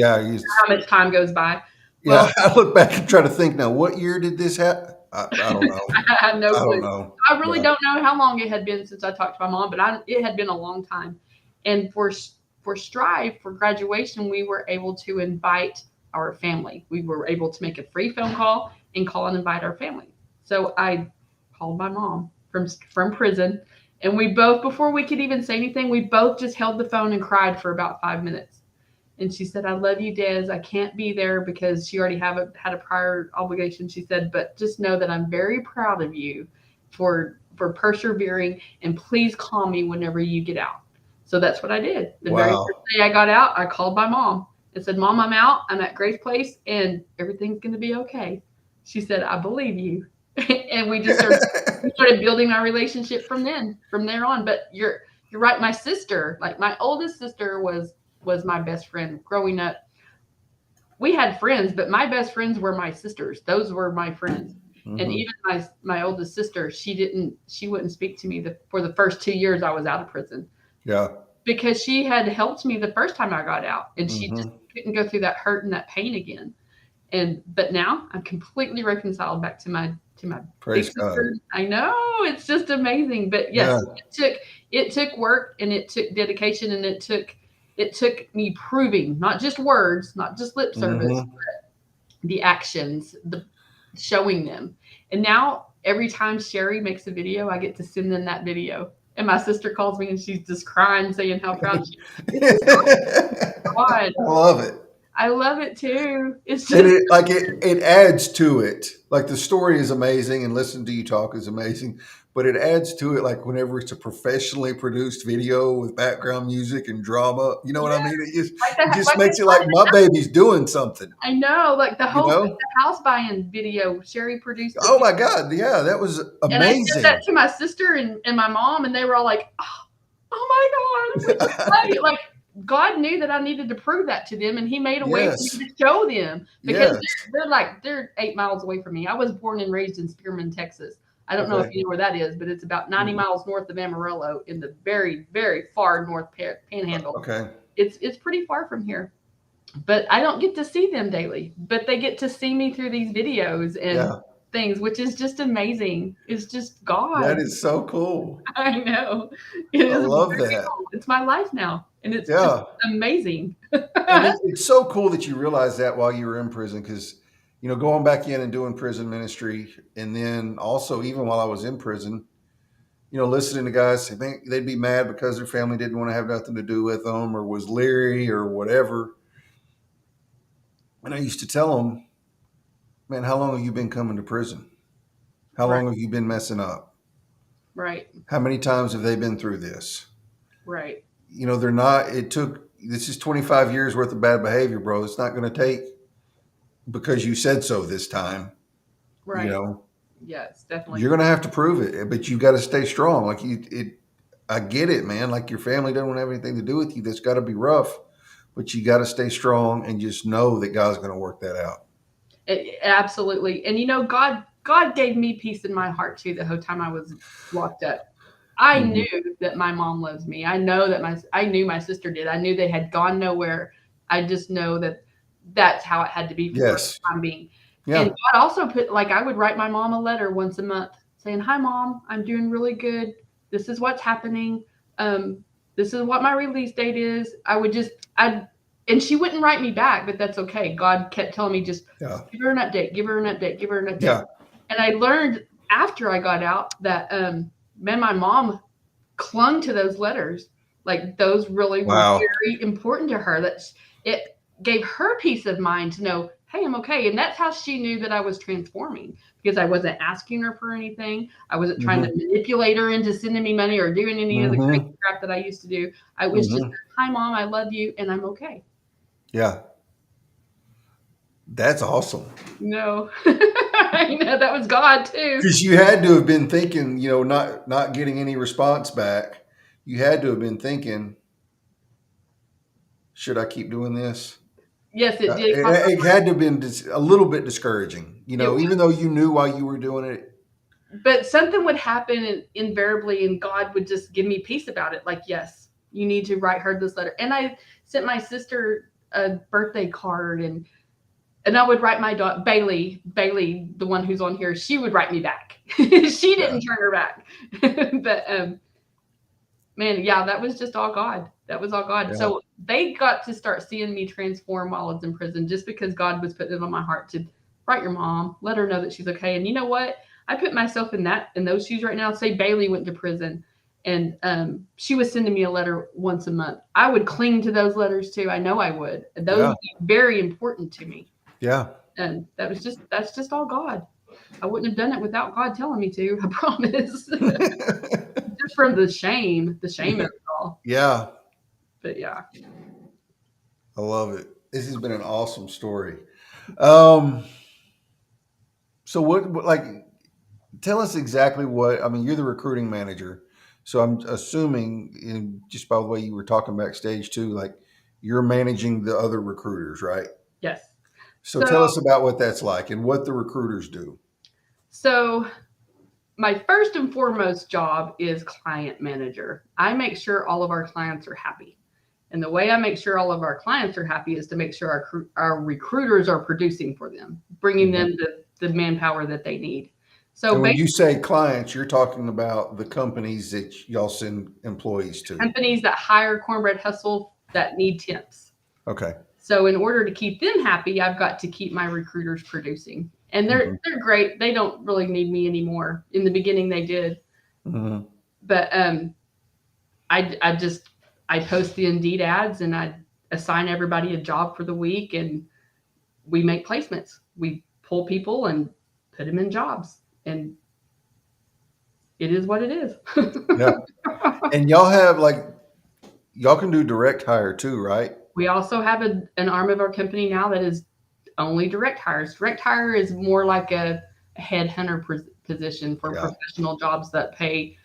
much time goes by. Well, I look back and try to think now, what year did this happen? I don't know. I have no clue. Don't know. I really don't know how long it had been since I talked to my mom, but it had been a long time. And for Strive, for graduation, we were able to invite our family. We were able to make a free phone call and call and invite our family. So I called my mom from prison And we both, before we could even say anything, we both just held the phone and cried for about 5 minutes. And she said, I love you, Des. I can't be there because she already had a prior obligation. She said, but just know that I'm very proud of you for persevering, and please call me whenever you get out. So that's what I did. The very Wow. first day I got out, I called my mom and said, Mom, I'm out. I'm at Grace Place and everything's going to be okay. She said, I believe you. And we started building our relationship from there on. But you're right. My sister, like my oldest sister was my best friend growing up. We had friends, but my best friends were my sisters. Those were my friends. And Mhm. even my oldest sister, she wouldn't speak to me for the first 2 years I was out of prison, Yeah. because she had helped me the first time I got out, and she just Mhm. couldn't go through that hurt and that pain again. But now I'm completely reconciled back to my big Praise God. sister. I know, it's just amazing. But Yeah. yes, it took work, and it took dedication, and it took me proving, not just words, not just lip service, Mhm. the actions, the showing them. And now every time Sherry makes a video, I get to send them that video. And my sister calls me and she's just crying, saying how proud she is. It's just I God. love it. I love it too. It's And just it adds to it. Like the story is amazing and listening to you talk is amazing, but it adds to it like whenever it's a professionally produced video with background music and drama. You know what I yeah, mean? like the It just like makes it like my baby's doing something, I know, like the you whole know? the house buying video. Sherry produced the Oh video, my God. Yeah, that was and I sent that amazing. to my sister and my mom, and they were all like, "Oh my God, we just love you!" Like God knew that I needed to prove that to them, and He made a way for Yes. me to show them, because Yes. they're 8 miles away from me. I was born and raised in Spearman, Texas. I don't know if Okay. you know where that is, but it's about 90 Mm, miles north of Amarillo, in the very, very far north panhandle. okay. It's pretty far from here, but I don't get to see them daily. But they get to see me through these videos and Yeah. things, which is just amazing. It's just That God. is so cool. I know. It I is very love that. cool. It's my life now, and it's just Yeah. amazing. And it's so cool that you realized that while you were in prison, because, going back in and doing prison ministry, and then also even while I was in prison, listening to guys say they'd be mad because their family didn't want to have nothing to do with them or was leery or whatever. And I used to tell them, man, how long have you been coming to prison? How Right, long have you been messing up? right, How many times have they been through this? right, They're not, this is 25 years worth of bad behavior, bro. It's not going to take because you said so this time, you right. know, Yes, definitely. you're going to have to prove it, but you got to stay strong. I get it, man. Like your family doesn't have anything to do with you. That's got to be rough, but you got to stay strong and just know that God's going to work that out. Absolutely. And God gave me peace in my heart too the whole time I was locked up. I Hmm. knew that my mom loves me. I know that I knew my sister did. I knew they had gone nowhere. I just know that that's how it had to be for Yes. the time being. And Yeah. God also put, like, I would write my mom a letter once a month saying, "Hi mom, I'm doing really good. This is what's happening. Um, this is what my release date is." I and she wouldn't write me back, but that's okay. God kept telling me, just Yeah. give her an update, give her an update, give her an update. Yeah. And I learned after I got out that man, my mom clung to those letters. Like those really were Wow. very important to her. That it gave her peace of mind to know, hey, I'm okay. And that's how she knew that I was transforming, because I wasn't asking her for anything. I wasn't trying to Hmm. manipulate her into sending me money or doing any of the crazy Hmm. crap that I used to do. I was just, Hmm. hi mom, I love you, and I'm okay. Yeah. That's awesome. No, I know that was God too. Because you had to have been thinking, not getting any response back. You had to have been thinking, should I keep doing this? Yes, it did cross my It had to have been a little bit discouraging, it even though you knew why you were doing it. But something would happen invariably, and God would just give me peace about it. Like, yes, you need to write her this letter. And I sent my sister a birthday card, and I would write my daughter Bailey, the one who's on here. She would write me back. She Yeah. didn't turn her back. But man, yeah, that was just all God. That was all God. Yeah. So they got to start seeing me transform while I was in prison, just because God was putting it on my heart to write your mom, let her know that she's okay. And you know what? I put myself in those shoes right now. Say Bailey went to prison, And she was sending me a letter once a month. I would cling to those letters too. I know I would. Those Yeah. would be very important to me. Yeah. And that's just all God. I wouldn't have done it without God telling me to. I promise. Just from the shame of it all. Yeah. But yeah. I love it. This has been an awesome story. Um, so like, tell us exactly what, I mean, you're the recruiting manager. So I'm assuming, just by the way you were talking backstage too, like you're managing the other recruiters, right? Yes. So So tell us about what that's like and what the recruiters do. so my first and foremost job is client manager. I make sure all of our clients are happy. And the way I make sure all of our clients are happy is to make sure our recruiters are producing for them, bringing them the manpower that they need. So And when you basically, say clients, you're talking about the companies that y'all send employees to. companies that hire Cornbread Hustle that need temps. Okay. So in order to keep them happy, I've got to keep my recruiters producing. And they're great. They don't really need me anymore. In the beginning they did. Mm-hmm. But I post the Indeed ads and I assign everybody a job for the week and we make placements. We pull people and put them in jobs, and it is what it is. Yeah. And y'all have y'all can do direct hire too, right? We also have an arm of our company now that is only direct hires. Direct hire is more like a headhunter position for professional jobs that pay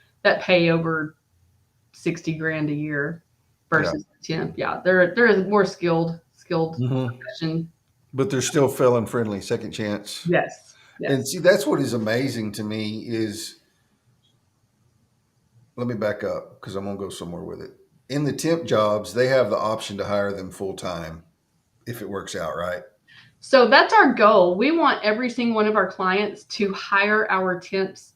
over 60 grand a year versus temp. Yeah, there is more skilled profession. But they're still felon friendly, second chance. Yes. And see, that's what is amazing to me is, let me back up because I'm going to go somewhere with it. In the temp jobs, they have the option to hire them full time if it works out, right? So that's our goal. We want every single one of our clients to hire our temps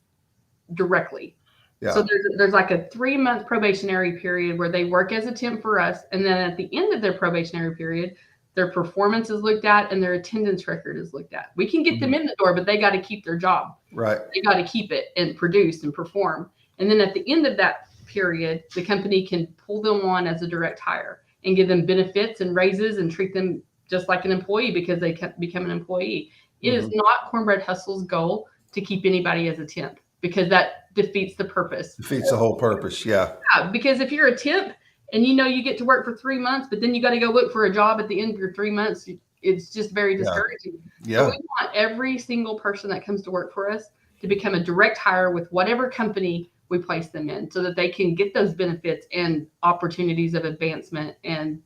directly. Yeah. So there's like a 3-month probationary period where they work as a temp for us. And then at the end of their probationary period, their performance is looked at and their attendance record is looked at. We can get them in the door, but they got to keep their job. Right. They got to keep it and produce and perform. And then at the end of that period, the company can pull them on as a direct hire and give them benefits and raises and treat them just like an employee because they become an employee. It is not Cornbread Hustle's goal to keep anybody as a temp because that defeats the purpose. Defeats the whole purpose. Yeah. Because if you're a temp and you get to work for 3 months, but then you got to go look for a job at the end of your 3 months, it's just very discouraging. Yeah. So we want every single person that comes to work for us to become a direct hire with whatever company we place them in so that they can get those benefits and opportunities of advancement and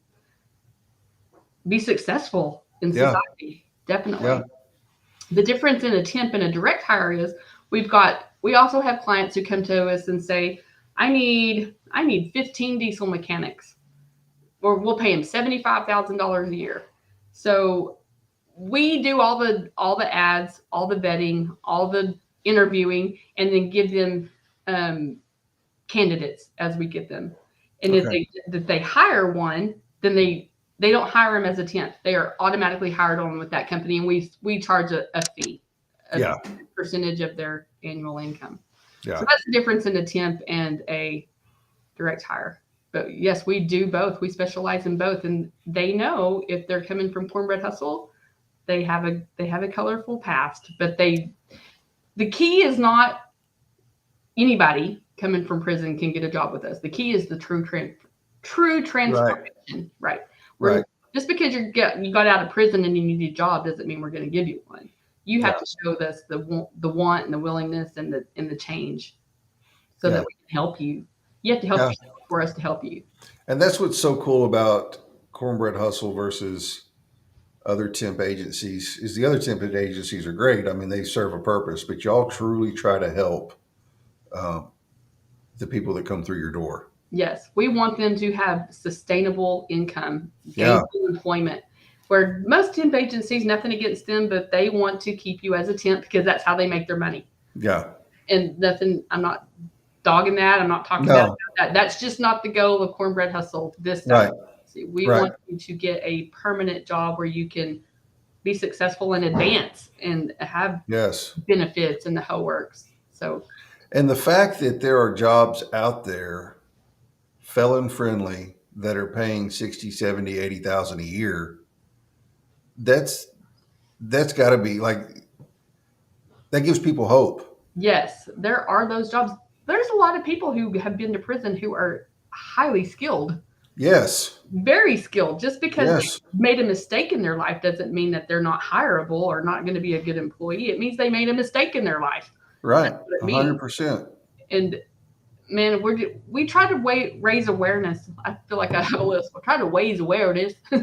be successful in society. Definitely. Yeah. The difference in a temp and a direct hire is we also have clients who come to us and say, I need 15 diesel mechanics, or we'll pay them $75,000 a year. So we do all the ads, all the vetting, all the interviewing, and then give them candidates as we get them. And if they hire one, then they don't hire them as a temp. They are automatically hired on with that company, and we charge a fee, a percentage of their annual income. Yeah. So that's the difference in a temp and a direct hire. But yes, we do both. We specialize in both, and they know if they're coming from Cornbread Hustle, they have a colorful past. But the key is not anybody coming from prison can get a job with us. The key is the true transformation. Right. Just because you got out of prison and you need a job doesn't mean we're going to give you one. You have to show us the want and the willingness and the change so that we can help you. You have to help yourself for us to help you. And that's what's so cool about Cornbread Hustle versus other temp agencies is the other temp agencies are great. I mean, they serve a purpose, but y'all truly try to help the people that come through your door. Yes, we want them to have sustainable income, gainful employment. Where most temp agencies, nothing against them, but they want to keep you as a temp because that's how they make their money. Yeah. And nothing, I'm not dogging that. I'm not talking about that. That's just not the goal of Cornbread Hustle. We want you to get a permanent job where you can be successful and advance and have benefits and the whole works. So. And the fact that there are jobs out there, felon friendly, that are paying 60, 70, 80,000 a year, that's got to be like, that gives people hope. Yes, there are those jobs. There's a lot of people who have been to prison who are highly skilled, Yes. very skilled. Just because they Yes. made a mistake in their life doesn't mean that they're not hireable or not going to be a good employee. It means they made a mistake in their life. Right. That's what it means. 100%. And man, we try to raise awareness. I feel like I have a list. We try to raise awareness. I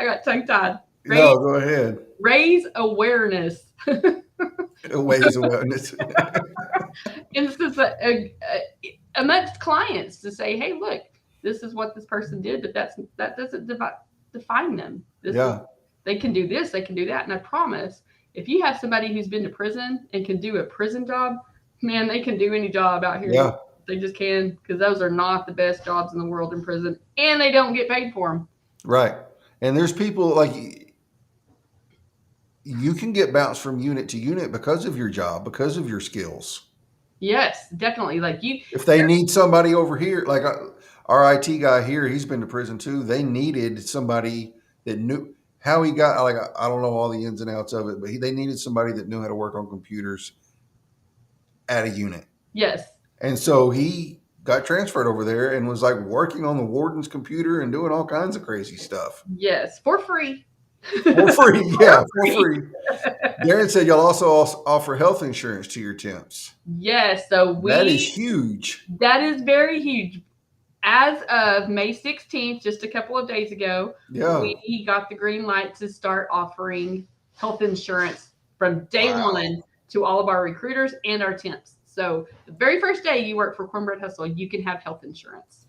got tongue tied. No, go ahead. Raise awareness. Ways of awareness. Instance amongst clients to say, hey, look, this is what this person did, but that doesn't define them. They can do this, they can do that. And I promise, if you have somebody who's been to prison and can do a prison job, man, they can do any job out here. Yeah. They just can, because those are not the best jobs in the world in prison, and they don't get paid for them. Right. And there's people like, you can get bounced from unit to unit because of your job, because of your skills. Yes, definitely. If they need somebody over here, like our IT guy here, he's been to prison too. They needed somebody that knew how he got, like, I don't know all the ins and outs of it, but they needed somebody that knew how to work on computers at a unit. Yes. And so he got transferred over there and was like working on the warden's computer and doing all kinds of crazy stuff. Yes, for free. For free, yeah, for free. Darren said y'all also offer health insurance to your temps. Yes, so that is huge. That is very huge. As of May 16th, just a couple of days ago, we got the green light to start offering health insurance from day one to all of our recruiters and our temps. So the very first day you work for Cornbread Hustle, you can have health insurance.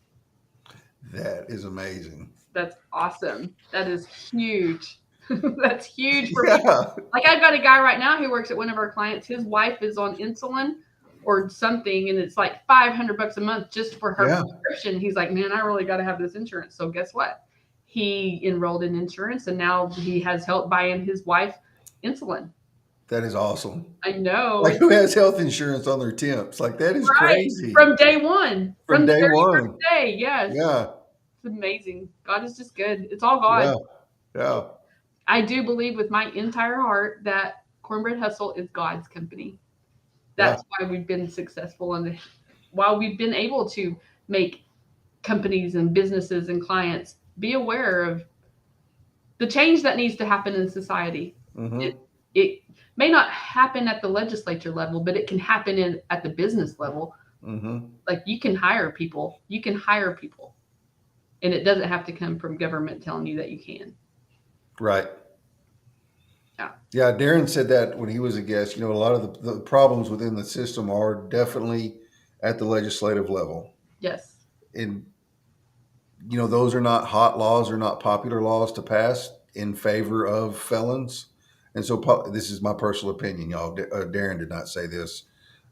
That is amazing. That's awesome. That is huge. That's huge for people. Like, I've got a guy right now who works at one of our clients. His wife is on insulin or something, and it's like $500 a month just for her prescription. He's like, man, I really got to have this insurance. So guess what? He enrolled in insurance, and now he has help buying his wife insulin. That is awesome. I know. Like, who has health insurance on their temps? Like, that is crazy. From day one. From day one. First day, yes. Yeah. It's amazing. God is just good. It's all God. Yeah. I do believe with my entire heart that Cornbread Hustle is God's company. That's why we've been successful, and while we've been able to make companies and businesses and clients be aware of the change that needs to happen in society. Mm-hmm. It may not happen at the legislature level, but it can happen at the business level. Mm-hmm. Like, you can hire people. And it doesn't have to come from government telling you that you can. Right. Yeah. Darren said that when he was a guest. A lot of the problems within the system are definitely at the legislative level. Yes. And, those are not hot laws or not popular laws to pass in favor of felons. And so this is my personal opinion, y'all. Darren did not say this.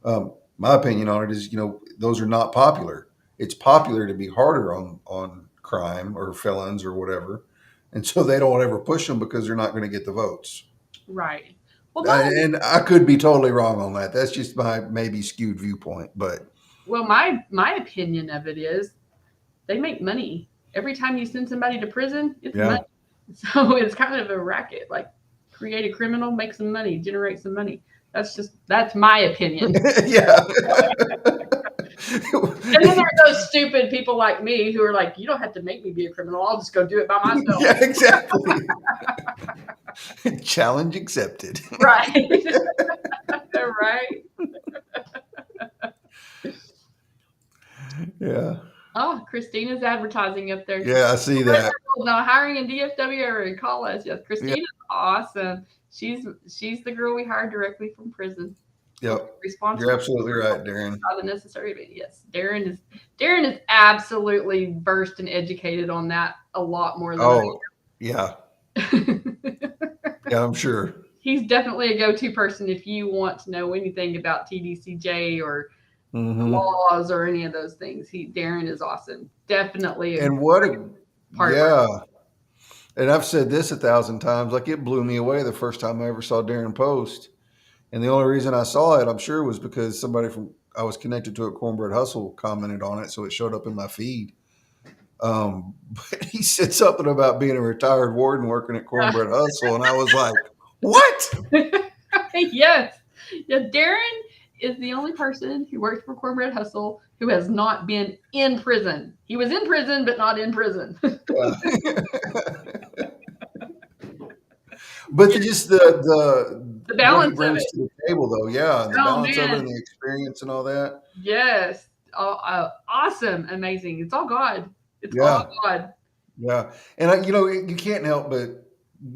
My opinion on it is, those are not popular. It's popular to be harder on crime or felons or whatever. And so they don't ever push them because they're not going to get the votes. Right. Well, and I could be totally wrong on that. That's just my maybe skewed viewpoint. But my opinion of it is they make money. Every time you send somebody to prison, it's money. So it's kind of a racket. Like, create a criminal, make some money, generate some money. That's my opinion. Yeah. And then there are those stupid people like me who are like, you don't have to make me be a criminal. I'll just go do it by myself. Yeah, exactly. Challenge accepted. Right. Right. Yeah. Oh, Christina's advertising up there. Yeah, I see that. No, hiring in DFW area. Call us. Yes, Christina's awesome. She's the girl we hired directly from prison. Yep. You're absolutely right, Darren. The necessary, yes. Darren is absolutely versed and educated on that a lot more than I am. Yeah. Yeah, I'm sure. He's definitely a go-to person if you want to know anything about TDCJ or laws or any of those things. Darren is awesome. Definitely. And and I've said this 1,000 times. Like, it blew me away the first time I ever saw Darren post. And the only reason I saw it, I'm sure, was because somebody from I was connected to a Cornbread Hustle commented on it, so it showed up in my feed. But he said something about being a retired warden working at Cornbread Hustle, and I was like, "What?" Yes. Yeah, Darren is the only person who works for Cornbread Hustle who has not been in prison. He was in prison, but not in prison. Yeah. But just the The what he balance of brings it. to the table, though, yeah, and the Oh, balance of it man. and the experience and all that, Yes. Oh, awesome. Amazing. It's all God. It's all yeah, God. yeah. And you know, you can't help but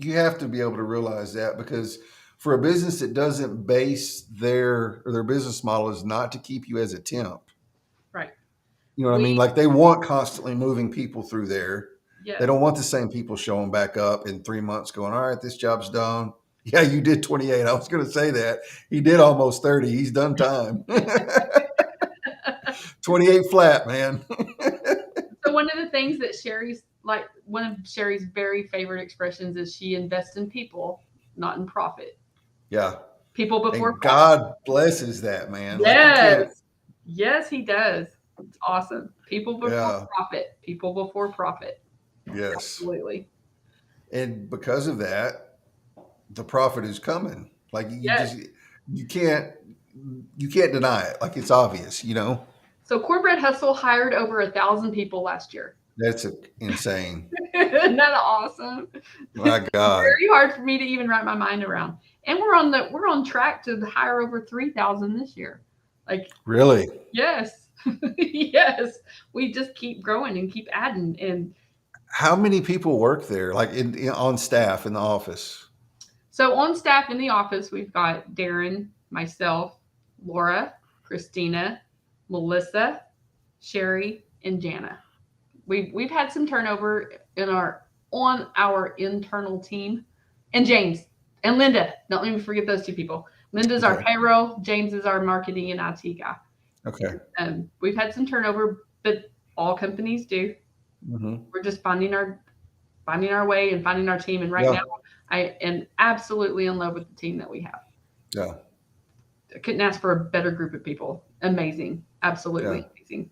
you have to be able to realize that because for a business that doesn't base their business model is not to keep you as a temp. Right. You know what I mean? We, Like they want constantly moving people through there. They yes. don't want the same people showing back up in 3 months going, all right, this job's done. Yeah, you did 28. I was going to say that. He did almost 30. He's done time. 28 flat, man. So one of the things that Sherry's like one of Sherry's very favorite expressions is she invests in people, not in profit. Yeah. People before And profit. God blesses that, man. Like you can't, Yes. Yes, he does. It's awesome. People before yeah, profit. People before profit. yes. Absolutely. And because of that, the profit is coming. Like Yes. you can't, you can't deny it. Like it's obvious, you know? So Cornbread Hustle hired over 1,000 people last year. That's insane. Isn't that awesome? My God. Very hard for me to even wrap my mind around. And we're on track to hire over 3,000 this year. Like, Really? yes. Yes. We just keep growing and keep adding. And How many people work there, like on staff in the office? so on staff in the office, we've got Darren, myself, Laura, Christina, Melissa, Sherry, and Jana. We've had some turnover in our on our internal team, and James and Linda. Don't let me forget those two people. Linda's our Okay. payroll. James is our marketing and IT guy. Okay. We've had some turnover, but all companies do. Hmm. We're just finding our way and finding our team. And right Yeah. now, I am absolutely in love with the team that we have. Yeah. I couldn't ask for a better group of people. Amazing, Yeah. absolutely amazing.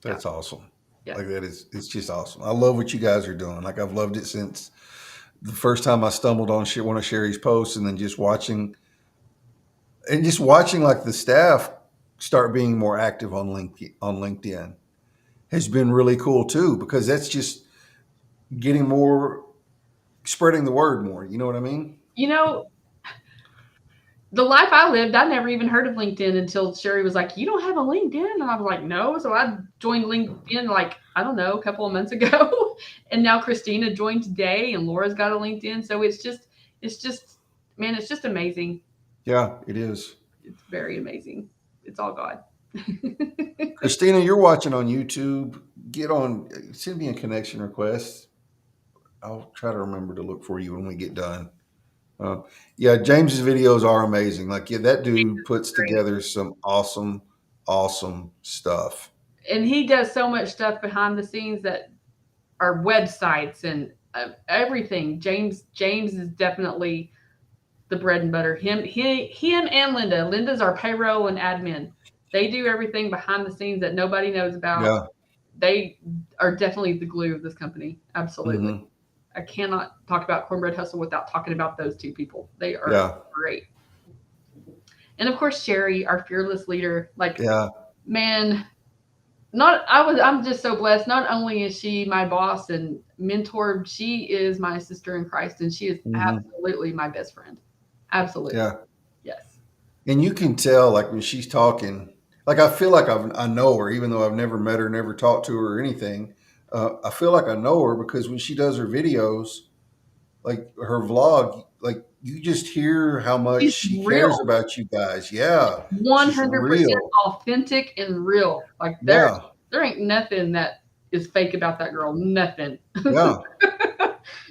Yeah. That's awesome. Yes. Like that is, it's just awesome. I love what you guys are doing. Like I've loved it since the first time I stumbled on one of Sherry's posts, and then just watching like the staff start being more active on LinkedIn has been really cool too, because that's just getting more, spreading the word more. You know what I mean? You know, the life I lived, I never even heard of LinkedIn until Sherry was like, "You don't have a LinkedIn?" And I was like, "No." So I joined LinkedIn like, I don't know, a couple of months ago. And now Christina joined today and Laura's got a LinkedIn. So it's just, man, it's just amazing. Yeah, it is. It's very amazing. It's all God. Christina, you're watching on YouTube. Get on, send me a connection request. I'll try to remember to look for you when we get done. Uh, yeah, James's videos are amazing. Like, yeah, that dude puts Great. together some awesome, awesome stuff. And he does so much stuff behind the scenes that are websites and everything. James is definitely the bread and butter. Him and Linda. Linda's our payroll and admin. They do everything behind the scenes that nobody knows about. Yeah. They are definitely the glue of this company. Absolutely. Hmm. I cannot talk about Cornbread Hustle without talking about those two people. They are Yeah. great. And of course, Sherry, our fearless leader. Like, Yeah. man, I'm just so blessed. Not only is she my boss and mentor, she is my sister in Christ, and she is Hmm. absolutely my best friend. Absolutely. Yeah. Yes. And you can tell, like, when she's talking, like, I feel like I know her, even though I've never met her, never talked to her or anything. I feel like I know her because when she does her videos, like her vlog, like you just hear how much She's she cares real. about you guys. Yeah. She's 100% real. authentic and real. Like Yeah. there ain't nothing that is fake about that girl. Nothing. Yeah.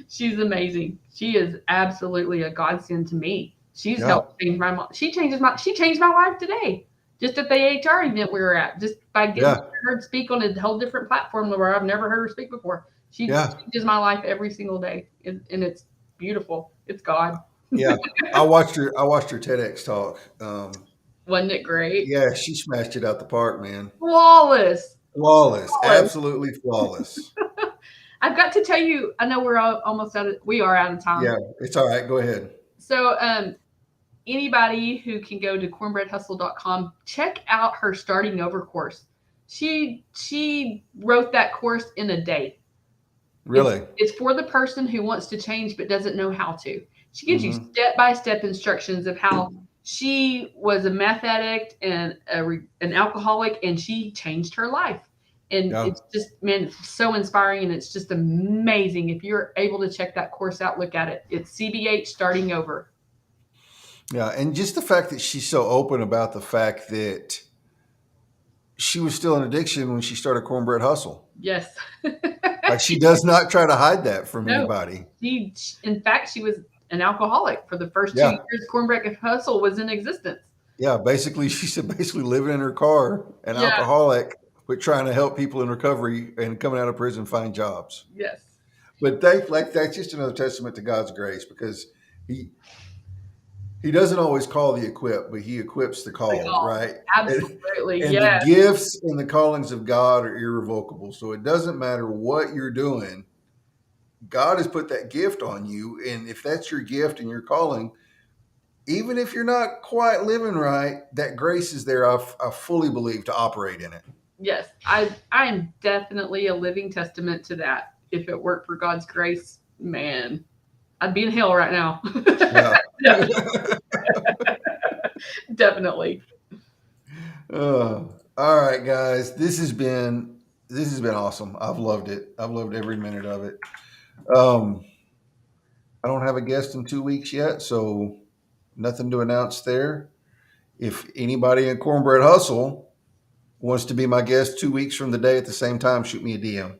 She's amazing. She is absolutely a godsend to me. She's Yeah. helped change my she changed my life today. Just at the HR event we were at, just by getting Yeah. her to speak on a whole different platform where I've never heard her speak before. She Yeah. changes my life every single day, and it's beautiful. It's God. Yeah, I watched her. I watched her TEDx talk. Wasn't it great? Yeah, she smashed it out the park, man. Flawless. Flawless, Flawless. absolutely flawless. I've got to tell you, I know we're almost we are out of time. Yeah, it's all right. Go ahead. So, anybody who can go to cornbreadhustle.com, check out her starting over course. She wrote that course in a day. Really? It's for the person who wants to change but doesn't know how to. She gives you Mm-hmm. step-by-step instructions of how she was a meth addict and an alcoholic, and she changed her life. And Yeah. it's just, man, it's so inspiring, and it's just amazing. If you're able to check that course out, look at it. It's CBH Starting Over. Yeah, and just the fact that she's so open about the fact that she was still in addiction when she started Cornbread Hustle. Yes. Like she does not try to hide that from No, anybody. in fact, she was an alcoholic for the first 2 Yeah. years Cornbread Hustle was in existence. Yeah, basically, she said basically living in her car, an Yeah. alcoholic, but trying to help people in recovery and coming out of prison find jobs. Yes. But that's just another testament to God's grace, because he doesn't always call the equipped, but he equips the called, right? Absolutely. And the Yes. gifts and the callings of God are irrevocable. So it doesn't matter what you're doing. God has put that gift on you. And if that's your gift and your calling, even if you're not quite living right, that grace is there. I fully believe to operate in it. Yes. I am definitely a living testament to that. If it weren't for God's grace, man, I'd be in hell right now. Yeah. Definitely. All right, guys. This has been awesome. I've loved it. I've loved every minute of it. I don't have a guest in 2 weeks yet, so nothing to announce there. If anybody in Cornbread Hustle wants to be my guest 2 weeks from the day at the same time, shoot me a DM,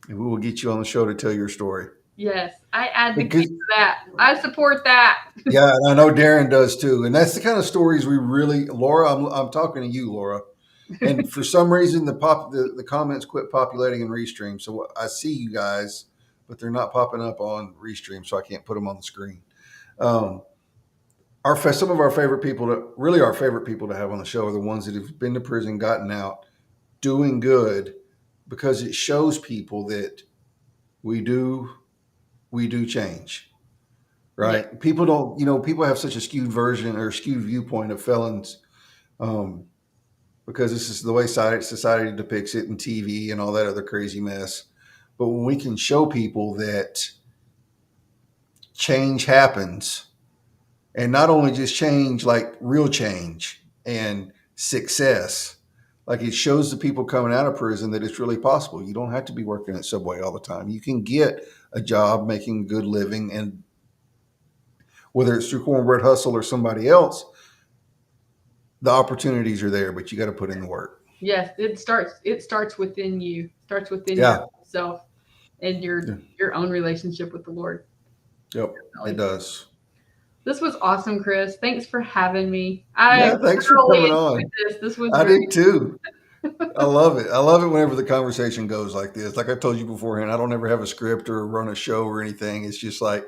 and we will get you on the show to tell your story. Yes, I advocate for that. I support that. Yeah, and I know Darren does too. And that's the kind of stories we really, Laura. I'm talking to you, Laura. And for some reason, the comments quit populating in Restream. So I see you guys, but they're not popping up on Restream, so I can't put them on the screen. Some of our favorite people, our favorite people to have on the show, are the ones that have been to prison, gotten out, doing good, because it shows people that we do change. Right. Yeah. People don't, people have such a skewed version or skewed viewpoint of felons, because this is the way society depicts it in TV and all that other crazy mess. But when we can show people that change happens, and not only just change, like real change and success, like it shows the people coming out of prison that it's really possible. You don't have to be working at Subway all the time. You can get a job making a good living, and whether it's through Cornbread Hustle or somebody else, the opportunities are there, but you got to put in the work. Yes, it starts within you. Starts within yourself and your own relationship with the Lord. Yep, definitely. It does. This was awesome, Chris. Thanks for having me. Thanks for coming on. This was I did too. I love it. I love it whenever the conversation goes like this. Like I told you beforehand, I don't ever have a script or run a show or anything. It's just like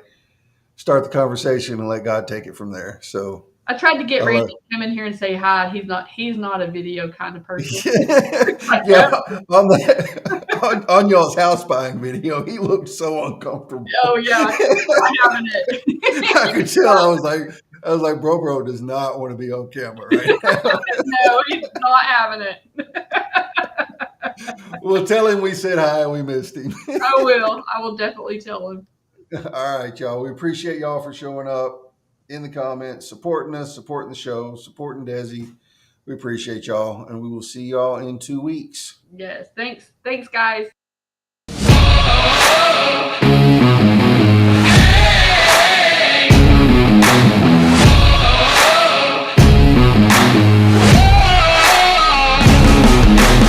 start the conversation and let God take it from there. So I tried to get Randy to come in here and say hi. He's not a video kind of person. Yeah, on y'all's house buying video, he looked so uncomfortable. Oh yeah, he's not having it. I could tell. I was like, bro does not want to be on camera right now. No, he's not having it. Well, tell him we said hi and we missed him. I will. I will definitely tell him. All right, y'all. We appreciate y'all for showing up in the comments, supporting us, supporting the show, supporting Dezi. We appreciate y'all, and we will see y'all in 2 weeks. Yes. Thanks, guys.